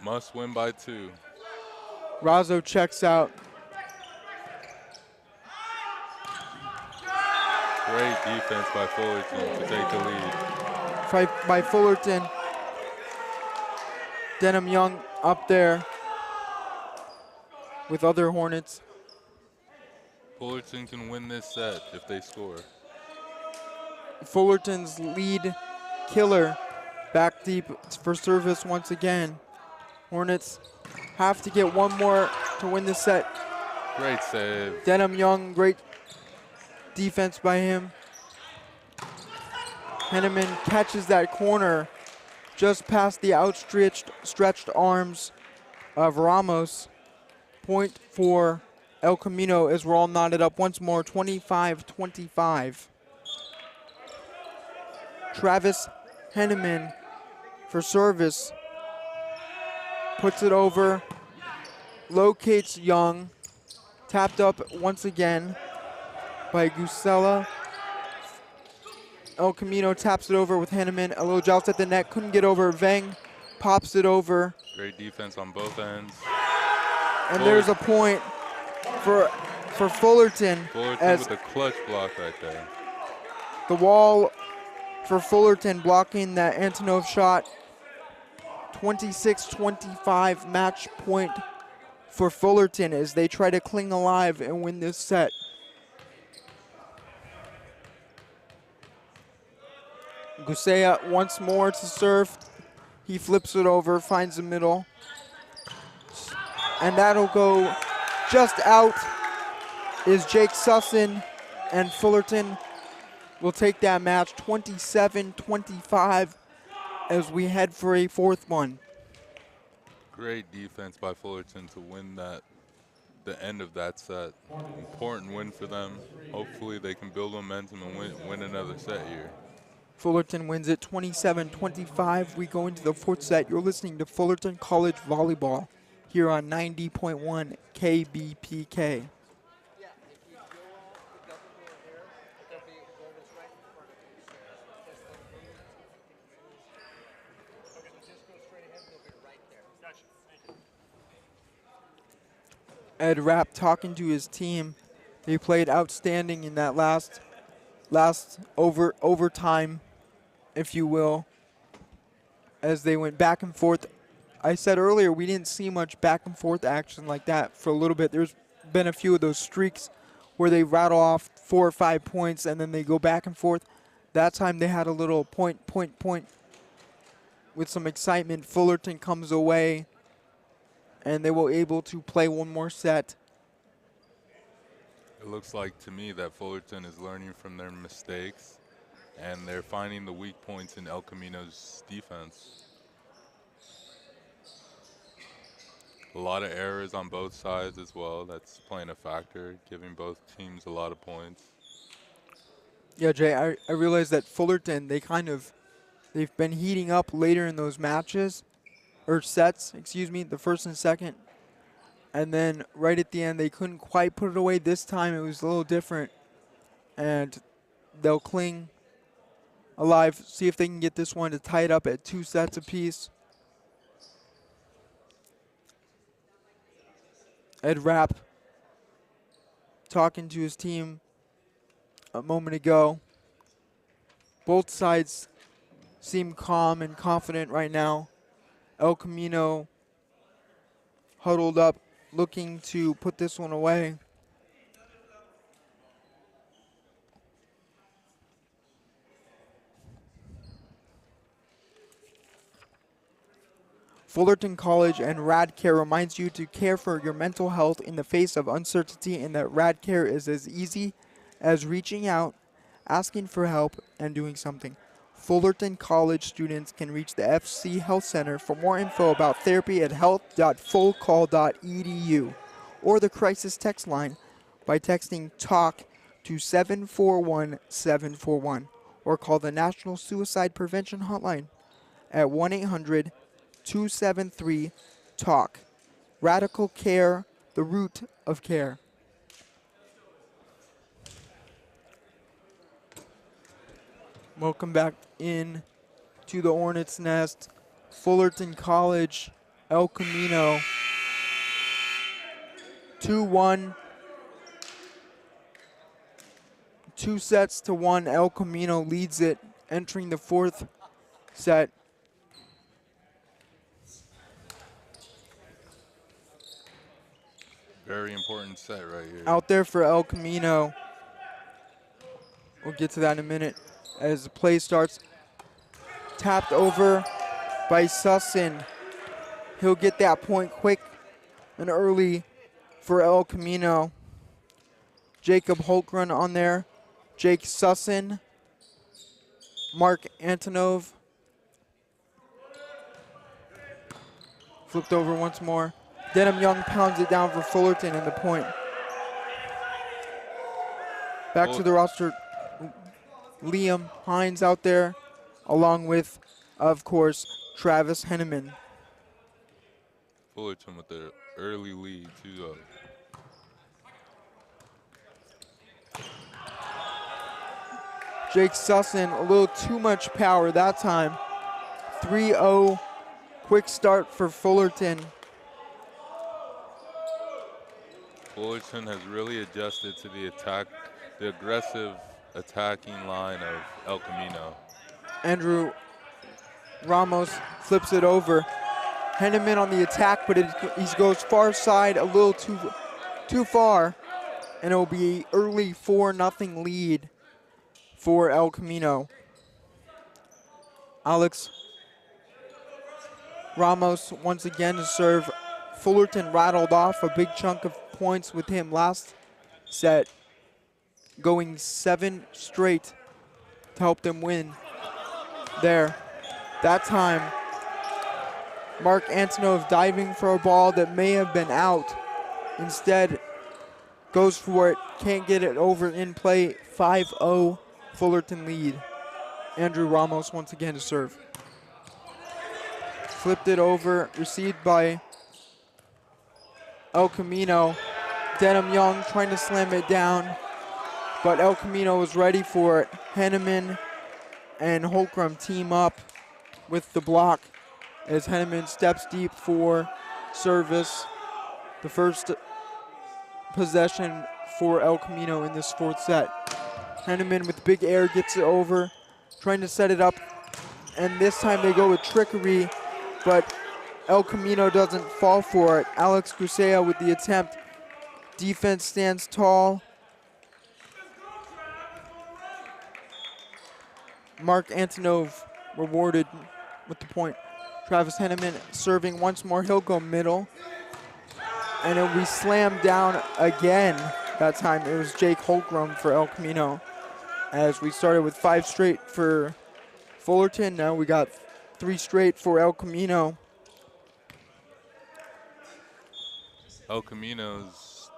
Must win by 2. Razzo checks out. Great defense by Fullerton to take the lead. Fight by Fullerton. Denham Young up there with other Hornets. Fullerton can win this set if they score. Fullerton's lead killer back deep for service once again. Hornets have to get one more to win this set. Great save. Denham Young, great defense by him. Henneman catches that corner just past the outstretched arms of Ramos. Point for El Camino as we're all knotted up once more, 25-25. Travis Henneman for service. Puts it over, locates Young. Tapped up once again by Gusella. El Camino taps it over with Henneman. A little joust at the net, couldn't get over. Veng pops it over. Great defense on both ends. And there's a point for Fullerton. Fullerton as with a clutch block right there. the wall for Fullerton blocking that Antonov shot. 26-25 match point for Fullerton as they try to cling alive and win this set. Gusea once more to serve. He flips it over, finds the middle. And that'll go just out is Jake Sussin, and Fullerton will take that match 27-25 as we head for a fourth one. Great defense by Fullerton to win the end of that set. Important win for them. Hopefully they can build momentum and win another set here. Fullerton wins it 27-25. We go into the fourth set. You're listening to Fullerton College Volleyball here on 90.1 KBPK. Ed Rapp talking to his team. They played outstanding in that last overtime, if you will, as they went back and forth. I said earlier we didn't see much back and forth action like that for a little bit. There's been a few of those streaks where they rattle off 4 or 5 points and then they go back and forth. That time they had a little point with some excitement. Fullerton comes away and they were able to play one more set. It looks like to me that Fullerton is learning from their mistakes, and they're finding the weak points in El Camino's defense. A lot of errors on both sides as well. That's playing a factor, giving both teams a lot of points. Yeah, Jay, I realized that Fullerton, they've been heating up later in those matches, or sets, excuse me, the first and second. And then right at the end, they couldn't quite put it away. This time it was a little different. And they'll cling alive, see if they can get this one to tie it up at 2 sets apiece. Ed Rapp talking to his team a moment ago. Both sides seem calm and confident right now. El Camino huddled up, looking to put this one away. Fullerton College and RadCare reminds you to care for your mental health in the face of uncertainty, and that RadCare is as easy as reaching out, asking for help, and doing something. Fullerton College students can reach the FC Health Center for more info about therapy at health.fullcall.edu or the crisis text line by texting TALK to 741-741 or call the National Suicide Prevention Hotline at 1-800-273-TALK. Radical care, the root of care. Welcome back in to the Hornets Nest. Fullerton College, El Camino, 2-1. 2 sets to 1. El Camino leads it, entering the 4th set. Very important set right here. Out there for El Camino. We'll get to that in a minute as the play starts. Tapped over by Sussin. He'll get that point quick and early for El Camino. Jacob Holtgren on there. Jake Sussin. Mark Antonov. Flipped over once more. Denham Young pounds it down for Fullerton and the point. Back to the roster. Liam Hines out there, along with, of course, Travis Henneman. Fullerton with the early lead, too, though. Jake Sussin, a little too much power that time. 3-0, quick start for Fullerton. Fullerton has really adjusted to the aggressive attacking line of El Camino. Andrew Ramos flips it over. Henneman on the attack, but he goes far side a little too far, and it will be early 4-0 lead for El Camino. Alex Ramos once again to serve. Fullerton rattled off a big chunk of points with him last set, going 7 straight to help them win there. That time, Mark Antonov diving for a ball that may have been out. Instead, goes for it, can't get it over in play. 5-0 Fullerton lead. Andrew Ramos once again to serve. Flipped it over, received by El Camino. Denham Young trying to slam it down, but El Camino was ready for it. Henneman and Holcrum team up with the block as Henneman steps deep for service. The first possession for El Camino in this fourth set. Henneman with big air gets it over, trying to set it up, and this time they go with trickery, but El Camino doesn't fall for it. Alex Gusea with the attempt. Defense stands tall. Mark Antonov rewarded with the point. Travis Henneman serving once more. He'll go middle. And it'll be slammed down again. That time it was Jake Holcrum for El Camino. As we started with 5 straight for Fullerton, now we got 3 straight for El Camino. El Camino's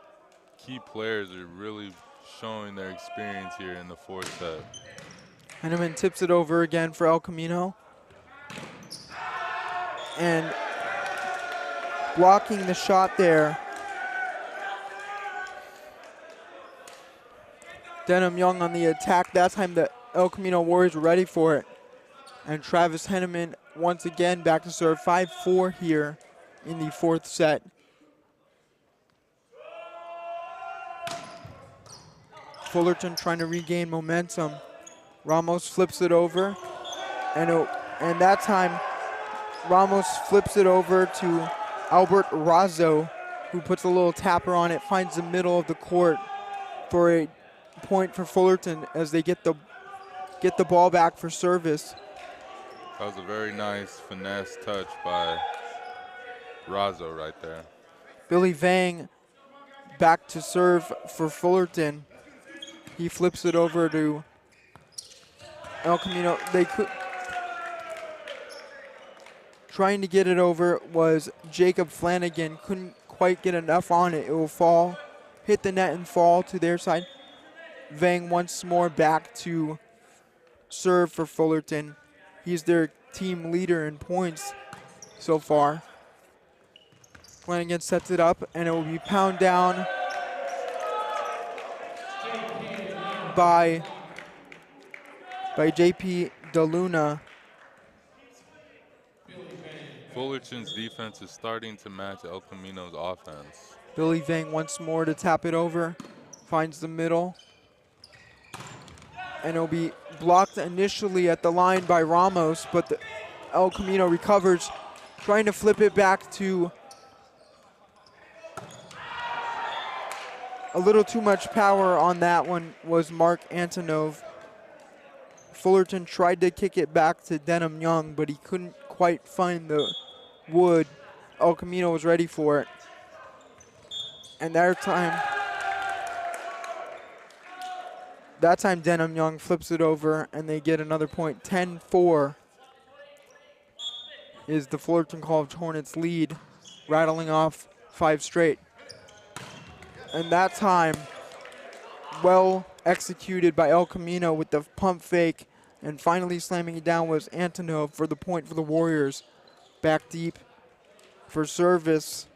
key players are really showing their experience here in the fourth set. Henneman tips it over again for El Camino. And blocking the shot there. Denham Young on the attack. That time the El Camino Warriors were ready for it. And Travis Henneman once again back to serve. 5-4 here in the fourth set. Fullerton trying to regain momentum. Ramos flips it over. And that time Ramos flips it over to Albert Razzo, who puts a little tapper on it, finds the middle of the court for a point for Fullerton as they get the ball back for service. That was a very nice finesse touch by Razzo right there. Billy Vang back to serve for Fullerton. He flips it over to El Camino. Trying to get it over was Jacob Flanagan. Couldn't quite get enough on it. It will fall, hit the net and fall to their side. Vang once more back to serve for Fullerton. He's their team leader in points so far. Flanagan sets it up, and it will be pounded down by JP DeLuna. Fullerton's defense is starting to match El Camino's offense. Billy Vang once more to tap it over, finds the middle. And it'll be blocked initially at the line by Ramos, but El Camino recovers, trying to flip it back to a little too much power on that one was Mark Antonov. Fullerton tried to kick it back to Denham Young, but he couldn't quite find the wood. El Camino was ready for it. And that time Denham Young flips it over and they get another point. 10-4 is the Fullerton College Hornets lead, rattling off 5 straight. And that time, well executed by El Camino with the pump fake, and finally slamming it down was Antonov for the point for the Warriors. Back deep for service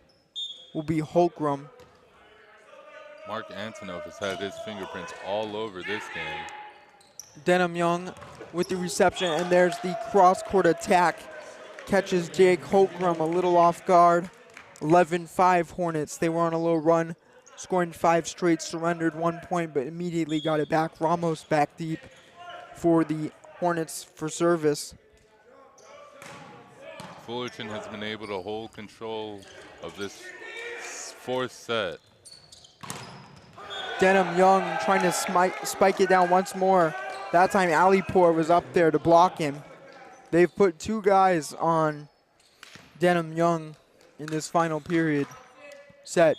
will be Holcrum. Mark Antonov has had his fingerprints all over this game. Denham Young with the reception, and there's the cross-court attack. Catches Jake Holcrum a little off guard. 11-5 Hornets. They were on a little run, scoring 5 straight, surrendered 1 point, but immediately got it back. Ramos back deep for the Hornets for service. Fullerton has been able to hold control of this fourth set. Denham Young trying to spike it down once more. That time Alipour was up there to block him. They've put 2 guys on Denham Young in this final period set.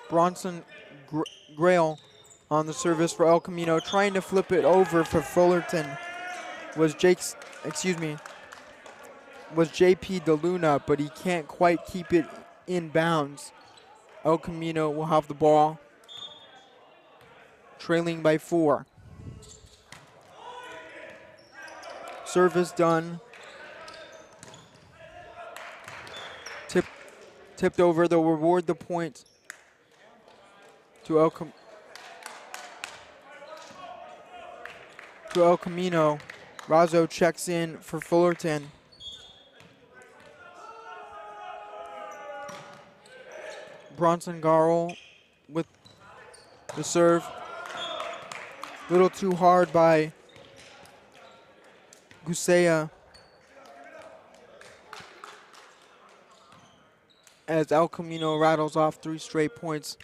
Bronson Grail on the service for El Camino, trying to flip it over for Fullerton was JP DeLuna, but he can't quite keep it in bounds. El Camino will have the ball, trailing by 4. Service done. Tipped over. They'll reward the point to El Camino. Razzo checks in for Fullerton. Bronson Garl with the serve. Little too hard by Gusea as El Camino rattles off 3 straight points.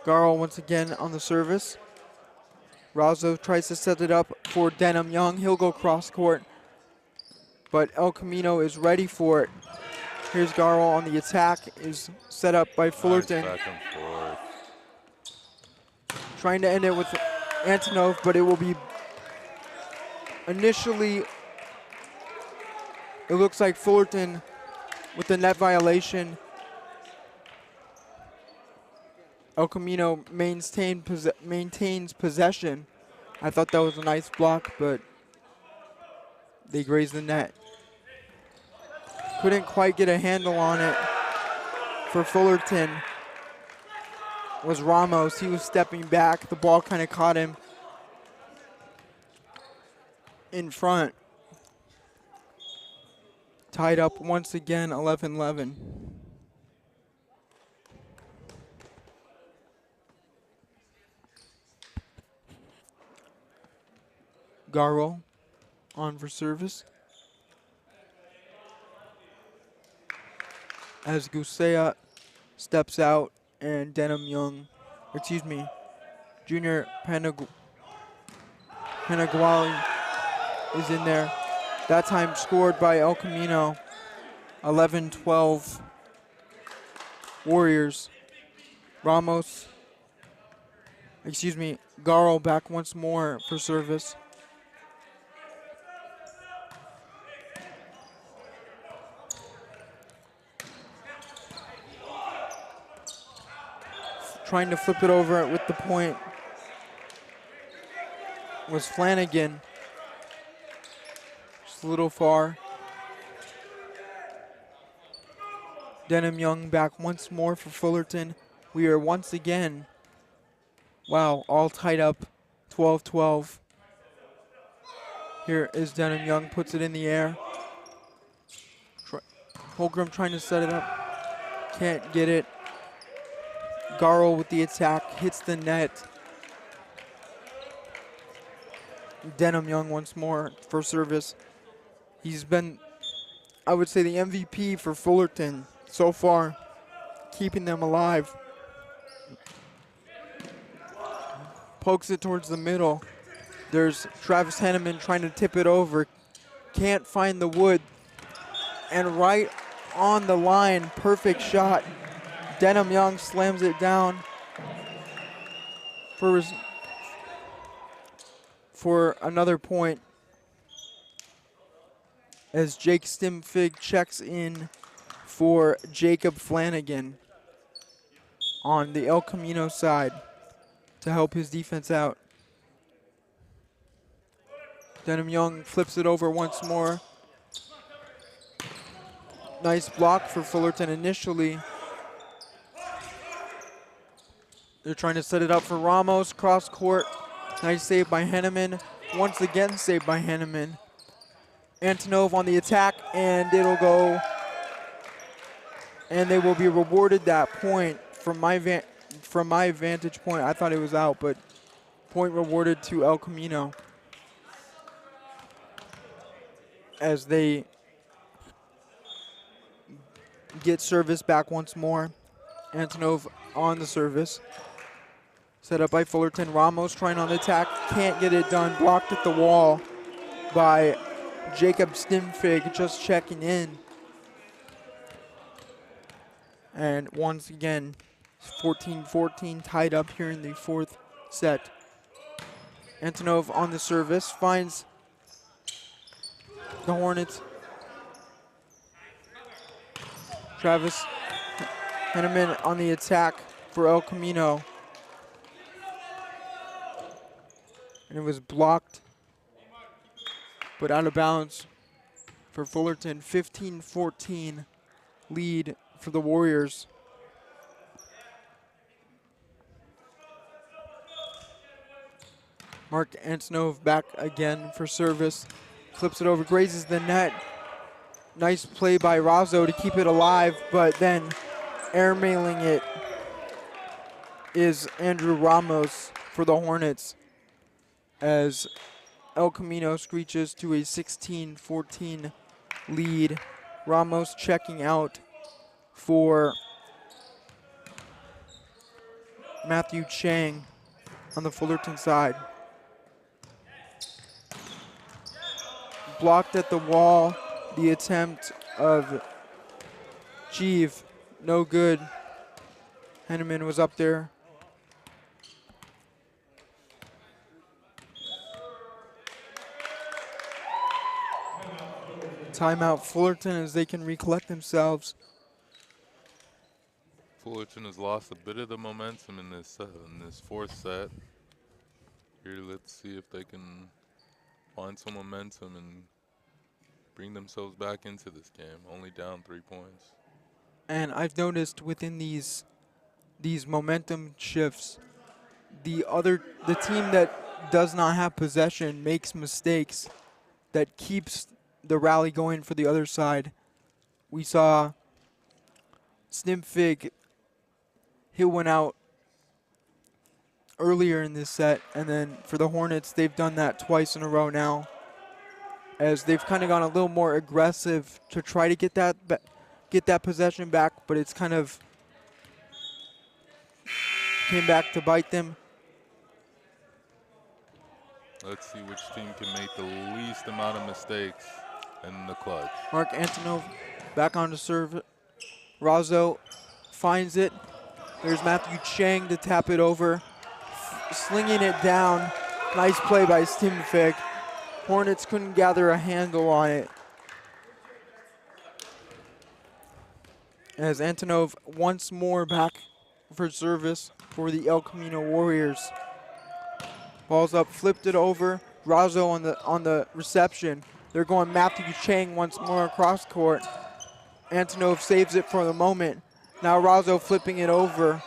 Garl once again on the service. Razzo tries to set it up for Denham Young. He'll go cross court, but El Camino is ready for it. Here's Garl on the attack, is set up by Fullerton. Nice back and forth. Trying to end it with Antonov, but it will be initially, it looks like Fullerton with the net violation. El Camino maintains possession. I thought that was a nice block, but they grazed the net. Couldn't quite get a handle on it for Fullerton. Was Ramos. He was stepping back. The ball kind of caught him in front. Tied up once again, 11-11. Garro on for service. As Gusea steps out and Denham Young, Junior Panaguali is in there. That time scored by El Camino, 11-12 Warriors. Garro back once more for service. Trying to flip it over with the point was Flanagan. Just a little far. Denham Young back once more for Fullerton. We are once again, all tied up, 12-12. Here is Denham Young, puts it in the air. Holgram trying to set it up, can't get it. Garl with the attack, hits the net. Denham Young once more for service. He's been, I would say, the MVP for Fullerton so far, keeping them alive. Pokes it towards the middle. There's Travis Henneman trying to tip it over. Can't find the wood. And right on the line, perfect shot. Denham Young slams it down for another point as Jake Stimfig checks in for Jacob Flanagan on the El Camino side to help his defense out. Denham Young flips it over once more. Nice block for Fullerton initially. They're trying to set it up for Ramos, cross court. Nice save by Henneman. Once again saved by Henneman. Antonov on the attack, and it'll go. And they will be rewarded that point. From my vantage point, I thought it was out, but point rewarded to El Camino as they get service back once more. Antonov on the service. Set up by Fullerton. Ramos trying on the attack. Can't get it done. Blocked at the wall by Jacob Stimfig, just checking in. And once again, 14-14 tied up here in the fourth set. Antonov on the service. Finds the Hornets. Travis Henneman on the attack for El Camino. And it was blocked, but out of bounds for Fullerton. 15-14 lead for the Warriors. Mark Antonov back again for service. Flips it over, grazes the net. Nice play by Razzo to keep it alive, but then airmailing it is Andrew Ramos for the Hornets as El Camino screeches to a 16-14 lead. Ramos checking out for Matthew Chang on the Fullerton side. Blocked at the wall, the attempt of Jeeve, no good. Henneman was up there. Timeout Fullerton as they can recollect themselves. Fullerton has lost a bit of the momentum in this fourth set. Here, let's see if they can find some momentum and bring themselves back into this game. Only down 3 points. And I've noticed within these momentum shifts, the team that does not have possession makes mistakes that keeps the rally going for the other side. We saw Snimfig hit one out earlier in this set, and then for the Hornets, they've done that twice in a row now, as they've kind of gone a little more aggressive to try to get that possession back, but it's kind of came back to bite them. Let's see which team can make the least amount of mistakes in the clutch. Mark Antonov back on to serve. Razzo finds it. There's Matthew Chang to tap it over. Slinging it down. Nice play by Stimfig. Hornets couldn't gather a handle on it. As Antonov once more back for service for the El Camino Warriors. Ball's up, flipped it over. Razzo on the reception. They're going Matthew Chang once more across court. Antonov saves it for the moment. Now Razzo flipping it over.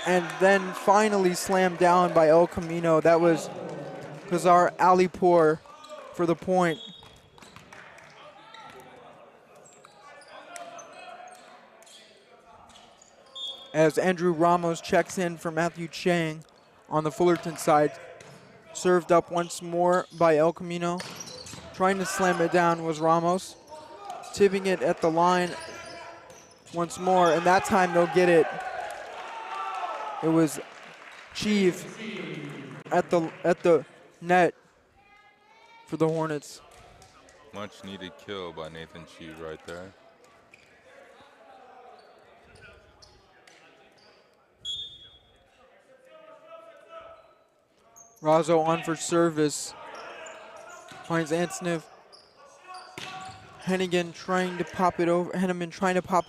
And then finally slammed down by El Camino. That was Kazar Alipur for the point. As Andrew Ramos checks in for Matthew Chang on the Fullerton side. Served up once more by El Camino. Trying to slam it down was Ramos. Tipping it at the line once more, and that time they'll get it. It was Cheeve at the net for the Hornets. Much needed kill by Nathan Cheeve right there. Razzo on for service. Finds Antonov. Henneman trying to pop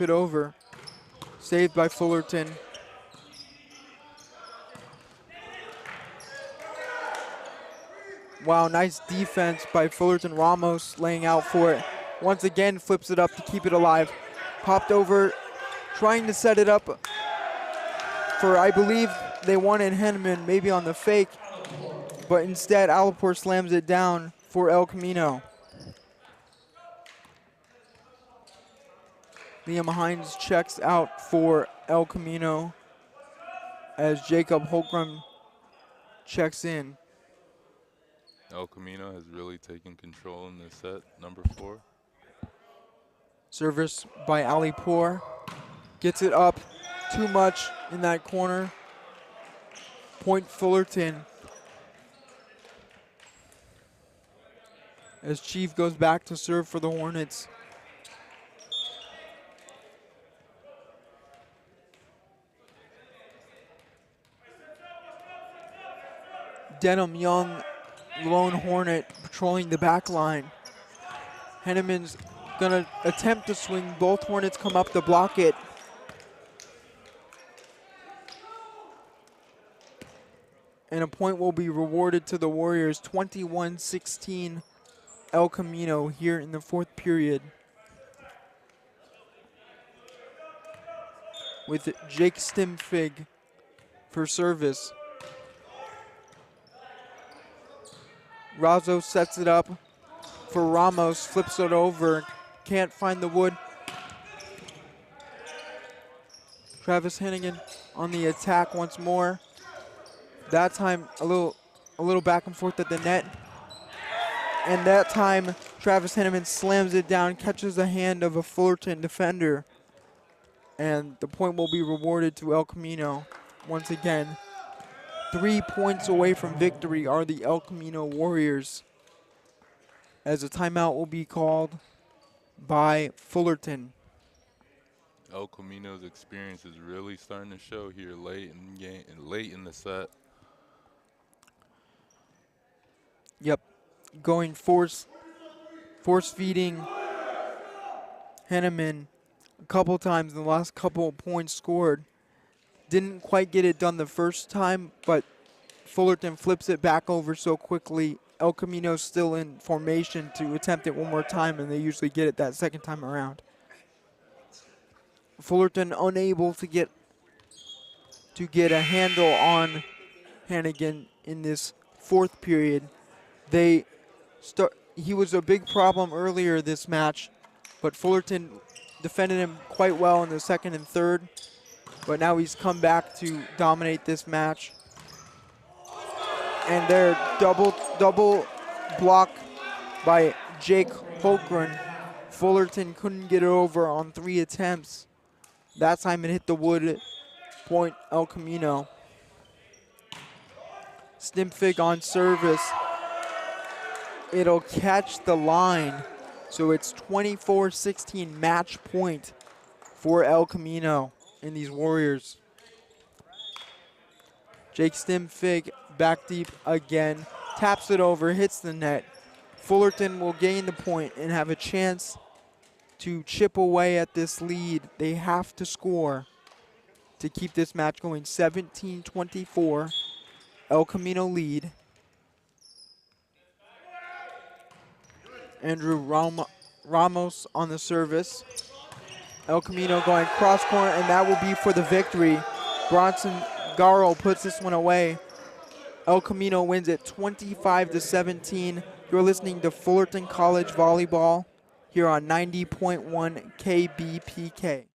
it over. Saved by Fullerton. Wow, nice defense by Fullerton. Ramos laying out for it. Once again flips it up to keep it alive. Popped over, trying to set it up for, I believe they wanted Henneman maybe on the fake. But instead, Alipur slams it down for El Camino. Liam Hines checks out for El Camino as Jacob Holcrum checks in. El Camino has really taken control in this set, number 4. Service by Alipur. Gets it up too much in that corner. Point Fullerton. As Chief goes back to serve for the Hornets. Denham Young, lone Hornet, patrolling the back line. Henneman's gonna attempt to swing. Both Hornets come up to block it. And a point will be rewarded to the Warriors. 21-16 El Camino here in the fourth period. With Jake Stimfig for service. Razzo sets it up for Ramos, flips it over, can't find the wood. Travis Hennigan on the attack once more. That time a little back and forth at the net. And that time Travis Hennigan slams it down, catches the hand of a Fullerton defender. And the point will be rewarded to El Camino once again. 3 points away from victory are the El Camino Warriors, as a timeout will be called by Fullerton. El Camino's experience is really starting to show here late in the set. Yep, going force feeding Henneman a couple times in the last couple of points scored. Didn't quite get it done the first time, but Fullerton flips it back over so quickly. El Camino's still in formation to attempt it one more time, and they usually get it that second time around. Fullerton unable to get a handle on Hennigan in this fourth period. He was a big problem earlier this match, but Fullerton defended him quite well in the second and third. But now he's come back to dominate this match. And they're double block by Jake Holgren. Fullerton couldn't get it over on 3 attempts. That time it hit the wood, point El Camino. Stimfig on service. It'll catch the line. So it's 24-16 match point for El Camino in these Warriors. Jake Stimfig back deep again. Taps it over, hits the net. Fullerton will gain the point and have a chance to chip away at this lead. They have to score to keep this match going. 17-24, El Camino lead. Andrew Ramos on the service. El Camino going cross court, and that will be for the victory. Bronson Garro puts this one away. El Camino wins it 25-17. You're listening to Fullerton College Volleyball here on 90.1 KBPK.